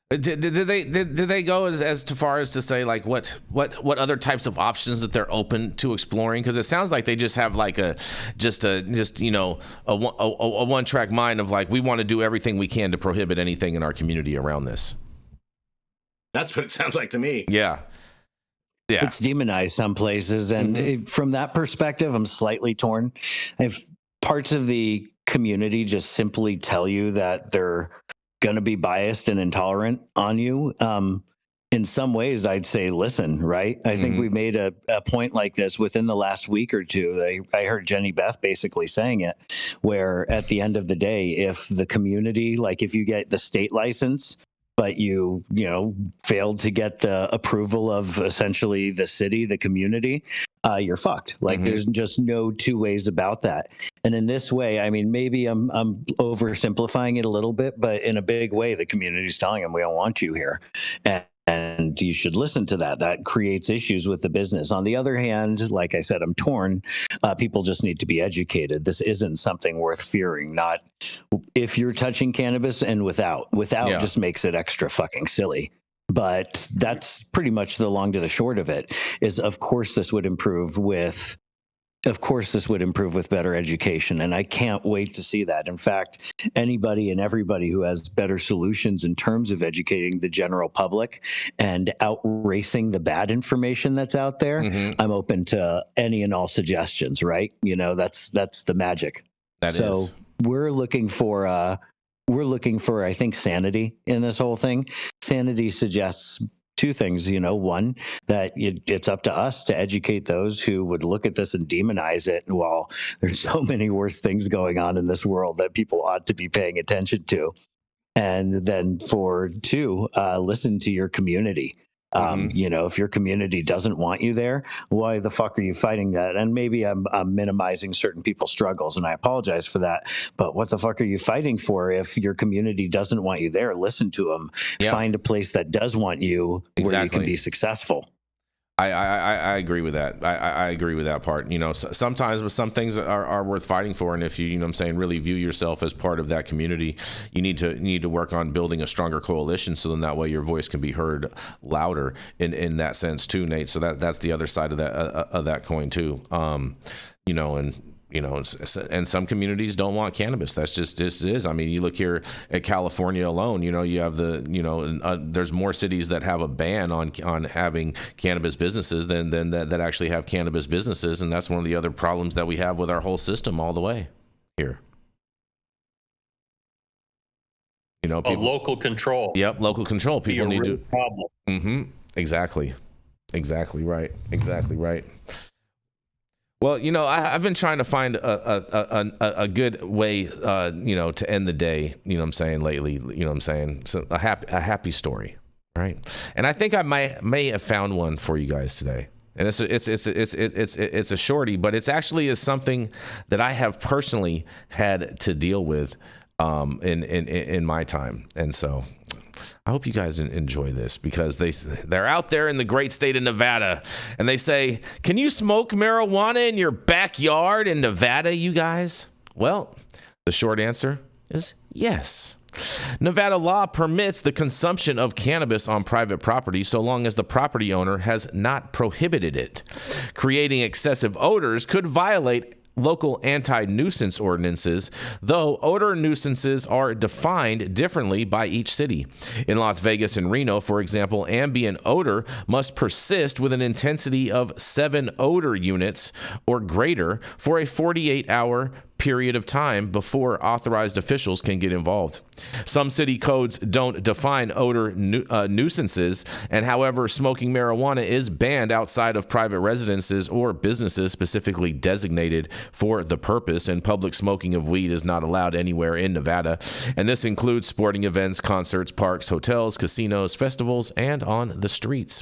did they go as far as to say like what other types of options that they're open to exploring? Because it sounds like they just have like a one track mind of like, we want to do everything we can to prohibit anything in our community around this. That's what it sounds like to me. Yeah. It's demonized some places, and from that perspective, I'm slightly torn. If parts of the community just simply tell you that they're going to be biased and intolerant on you, in some ways, I'd say, listen, right? I think we made a point like this within the last week or two. I heard Jenny Beth basically saying it, where at the end of the day, if the community, like if you get the state license, but you failed to get the approval of essentially the city, the community, you're fucked. Like there's just no two ways about that. And in this way, I mean, maybe I'm oversimplifying it a little bit, but in a big way, the community's telling them we don't want you here. And you should listen to that. That creates issues with the business. On the other hand, like I said, I'm torn. People just need to be educated. This isn't something worth fearing. Not if you're touching cannabis, and without just makes it extra fucking silly. But that's pretty much the long to the short of it. Is of course this would improve with better education, and I can't wait to see that. In fact, anybody and everybody who has better solutions in terms of educating the general public and outracing the bad information that's out there, I'm open to any and all suggestions, right? That's the magic. So we're looking for, I think, sanity in this whole thing. Sanity suggests two things, one, that it's up to us to educate those who would look at this and demonize it, while there's so many worse things going on in this world that people ought to be paying attention to. And then for two, listen to your community. If your community doesn't want you there, why the fuck are you fighting that? And maybe I'm minimizing certain people's struggles, and I apologize for that. But what the fuck are you fighting for if your community doesn't want you there? Listen to them. Yeah. Find a place that does want you, where you can be successful. I agree with that. I agree with that part. Sometimes some things are worth fighting for, and if you really view yourself as part of that community, you need to work on building a stronger coalition, so then that way your voice can be heard louder in that sense too, Nate. So that's the other side of that coin too. And some communities don't want cannabis. That's just this is. I mean, you look here at California alone. You have there's more cities that have a ban on having cannabis businesses than that actually have cannabis businesses, and that's one of the other problems that we have with our whole system all the way here. You know, people, local control. Yep, local control. People need to problem. Mm-hmm. Exactly right. Well, you know, I've been trying to find a good way, you know, to end the day. You know what I'm saying lately. You know what I'm saying. So a happy story, right? And I think I may have found one for you guys today. And it's a shorty, but it's actually is something that I have personally had to deal with in my time. And so I hope you guys enjoy this, because they're out there in the great state of Nevada, and they say, can you smoke marijuana in your backyard in Nevada, you guys? Well, the short answer is yes. Nevada law permits the consumption of cannabis on private property so long as the property owner has not prohibited it. Creating excessive odors could violate local anti-nuisance ordinances, though odor nuisances are defined differently by each city. In Las Vegas and Reno, for example, ambient odor must persist with an intensity of 7 odor units or greater for a 48-hour period of time before authorized officials can get involved. Some city codes don't define odor nuisances, and however, smoking marijuana is banned outside of private residences or businesses specifically designated for the purpose, and public smoking of weed is not allowed anywhere in Nevada. And this includes sporting events, concerts, parks, hotels, casinos, festivals, and on the streets.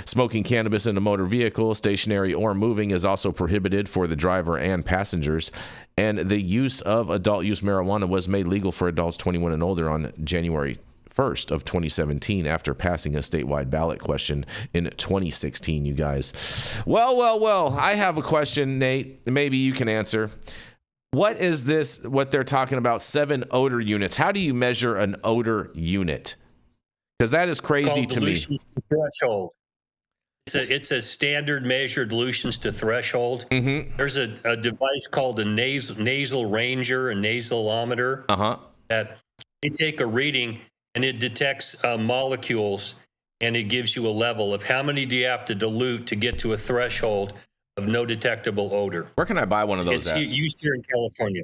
Smoking cannabis in a motor vehicle, stationary or moving, is also prohibited for the driver and passengers. And the use of adult use marijuana was made legal for adults 21 and older on January 1st of 2017 after passing a statewide ballot question in 2016, you guys. Well, I have a question, Nate. Maybe you can answer. What is this, what they're talking about, 7 odor units? How do you measure an odor unit? Because that is crazy to me. Threshold. It's a standard measure, dilutions to threshold. Mm-hmm. There's a device called a nasal ranger, a nasalometer, that you take a reading and it detects molecules, and it gives you a level of how many do you have to dilute to get to a threshold of no detectable odor. Where can I buy one of those? It's used here in California.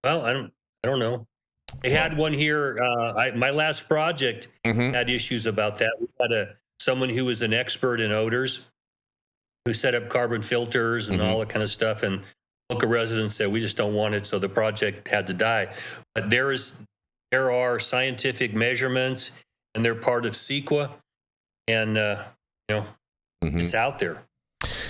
Well, I don't know. They had one here. My last project had issues about that. We had someone who was an expert in odors, who set up carbon filters and all that kind of stuff, and local residents said, we just don't want it, so the project had to die. But there are scientific measurements, and they're part of CEQA, and it's out there.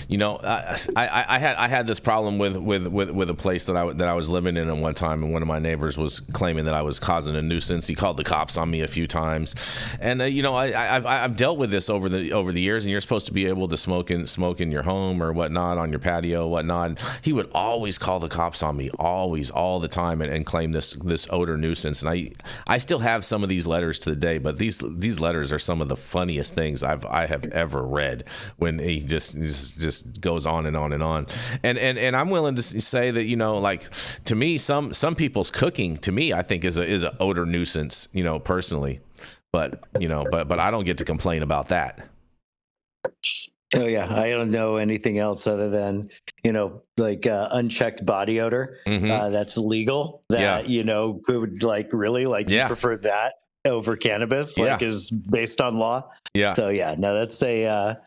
You know, I had this problem with a place that I was living in at one time, and one of my neighbors was claiming that I was causing a nuisance. He called the cops on me a few times, and you know, I've dealt with this over the years. And you're supposed to be able to smoke in your home or whatnot, on your patio, whatnot. He would always call the cops on me, always, all the time, and claim this odor nuisance. And I still have some of these letters to the day, but these letters are some of the funniest things I have ever read, when he just goes on and on and on. And I'm willing to say that, you know, like, to me, some people's cooking, to me, I think is a odor nuisance, you know, personally. But, you know, but I don't get to complain about that. Oh yeah, I don't know anything else other than, you know, like unchecked body odor that's legal. That you know, could you prefer that over cannabis, is based on law. Yeah. So that's a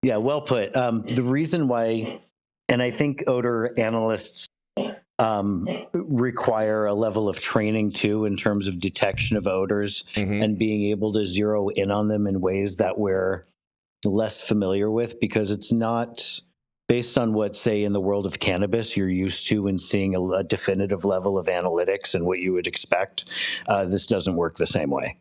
well put. The reason why, and I think odor analysts require a level of training too, in terms of detection of odors and being able to zero in on them in ways that we're less familiar with, because it's not based on what, say, in the world of cannabis, you're used to and seeing a definitive level of analytics and what you would expect. This doesn't work the same way.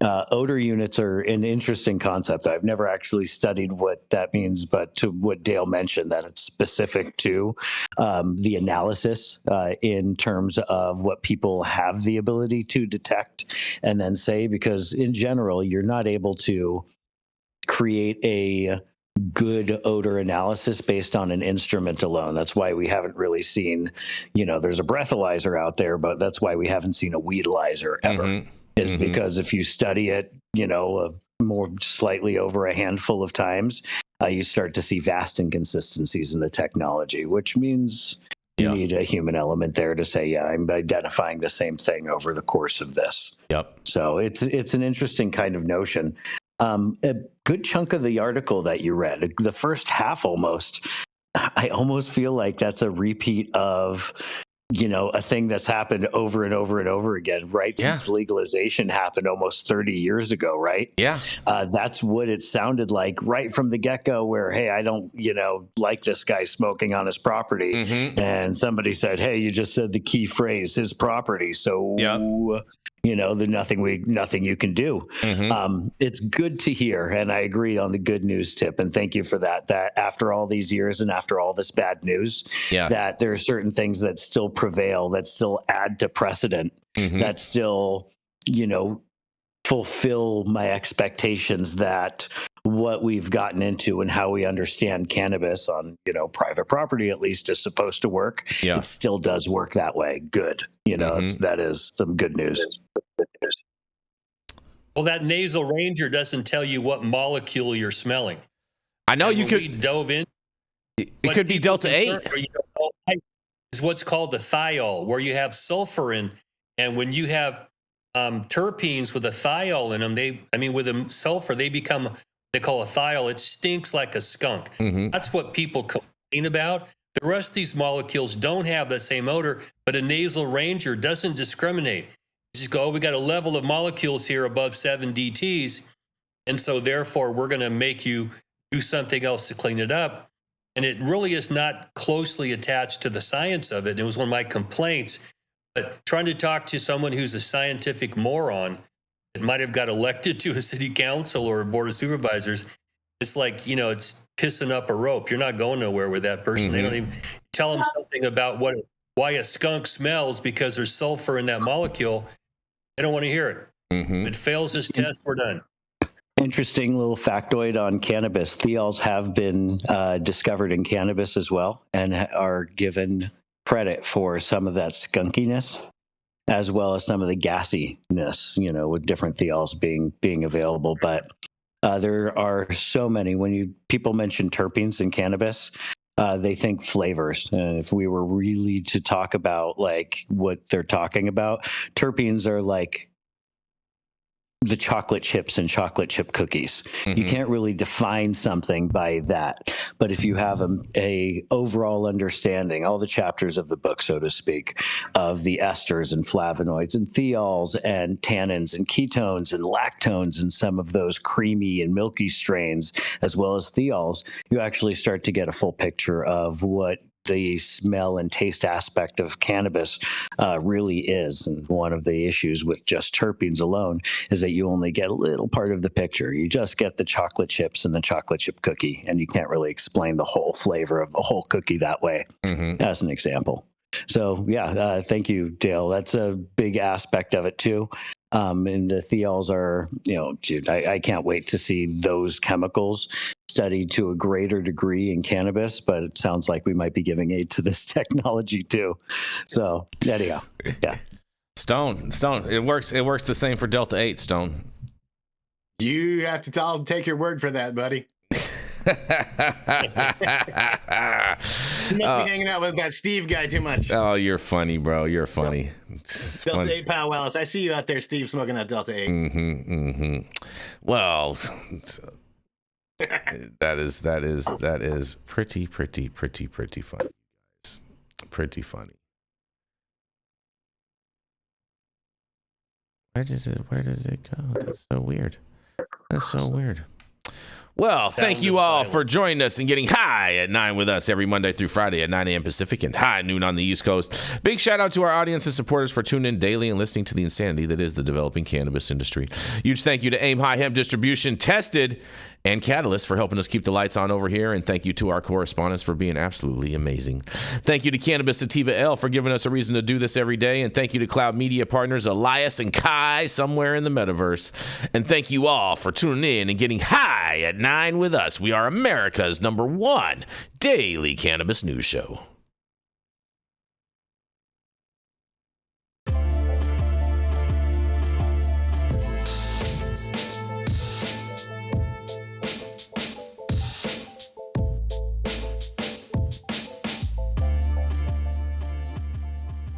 Odor units are an interesting concept. I've never actually studied what that means, but to what Dale mentioned, that it's specific to the analysis in terms of what people have the ability to detect and then say, because in general, you're not able to create a good odor analysis based on an instrument alone. That's why we haven't really seen, you know, there's a breathalyzer out there, but that's why we haven't seen a weedalizer ever, is because if you study it, you know, more slightly over a handful of times, you start to see vast inconsistencies in the technology, which means You need a human element there to say, yeah, I'm identifying the same thing over the course of this. Yep. So it's an interesting kind of notion. A good chunk of the article that you read, the first half almost, I almost feel like that's a repeat of, a thing that's happened over and over and over again, right? Yeah. Since legalization happened almost 30 years ago, right? Yeah. That's what it sounded like right from the get-go, where, hey, I don't, like this guy smoking on his property. Mm-hmm. And somebody said, hey, you just said the key phrase, his property. So, there's nothing you can do. Mm-hmm. It's good to hear. And I agree on the good news tip. And thank you for that after all these years and after all this bad news, that there are certain things that still prevail, that still add to precedent, that still, fulfill my expectations that what we've gotten into and how we understand cannabis on, private property, at least, is supposed to work. Yeah. It still does work that way. Good. That is some good news. Well, that nasal ranger doesn't tell you what molecule you're smelling. I know and you could we dove in. It could be Delta 8. Is what's called the thiol, where you have sulfur in, and when you have terpenes with a thiol in them, with the sulfur, they call a thiol. It stinks like a skunk. That's what people complain about. The rest of these molecules don't have the same odor, but a nasal ranger doesn't discriminate. You just go, we got a level of molecules here above 7 DTs, and so therefore we're going to make you do something else to clean it up. And it really is not closely attached to the science of it. It was one of my complaints. But trying to talk to someone who's a scientific moron that might have got elected to a city council or a board of supervisors, it's like, it's pissing up a rope. You're not going nowhere with that person. They don't even tell them something about why a skunk smells because there's sulfur in that molecule. They don't want to hear it. If it fails this test, we're done. Interesting little factoid on cannabis. Thiols have been discovered in cannabis as well and are given credit for some of that skunkiness as well as some of the gassiness, with different thiols being available. But there are so many. When people mention terpenes in cannabis, they think flavors. And if we were really to talk about like what they're talking about, terpenes are like the chocolate chips and chocolate chip cookies. You can't really define something by that. But if you have a overall understanding, all the chapters of the book, so to speak, of the esters and flavonoids and thiols and tannins and ketones and lactones and some of those creamy and milky strains, as well as thiols, you actually start to get a full picture of what the smell and taste aspect of cannabis really is. And one of the issues with just terpenes alone is that you only get a little part of the picture. You just get the chocolate chips and the chocolate chip cookie, and you can't really explain the whole flavor of the whole cookie that way, as an example. So, thank you, Dale. That's a big aspect of it, too. And the thiols are, I can't wait to see those chemicals studied to a greater degree in cannabis, but it sounds like we might be giving aid to this technology too. So anyhow, Stone. It works the same for Delta 8, Stone. You have to take your word for that, buddy. You must be hanging out with that Steve guy too much. Oh, you're funny, bro. You're funny. Delta 8 powwows. I see you out there, Steve, smoking that Delta 8. Well, that is pretty funny, guys. Pretty funny. Where did it go? That's so weird. Well, thank you all for joining us and getting high at 9 with us every Monday through Friday at 9 a.m. Pacific and high noon on the East Coast. Big shout out to our audience and supporters for tuning in daily and listening to the insanity that is the developing cannabis industry. Huge thank you to Aim High Hemp Distribution, Tested, and Catalyst for helping us keep the lights on over here. And thank you to our correspondents for being absolutely amazing. Thank you to Cannabis Sativa L for giving us a reason to do this every day. And thank you to Cloud Media partners Elias and Kai somewhere in the metaverse. And thank you all for tuning in and getting high at 9 with us. We are America's #1 daily cannabis news show.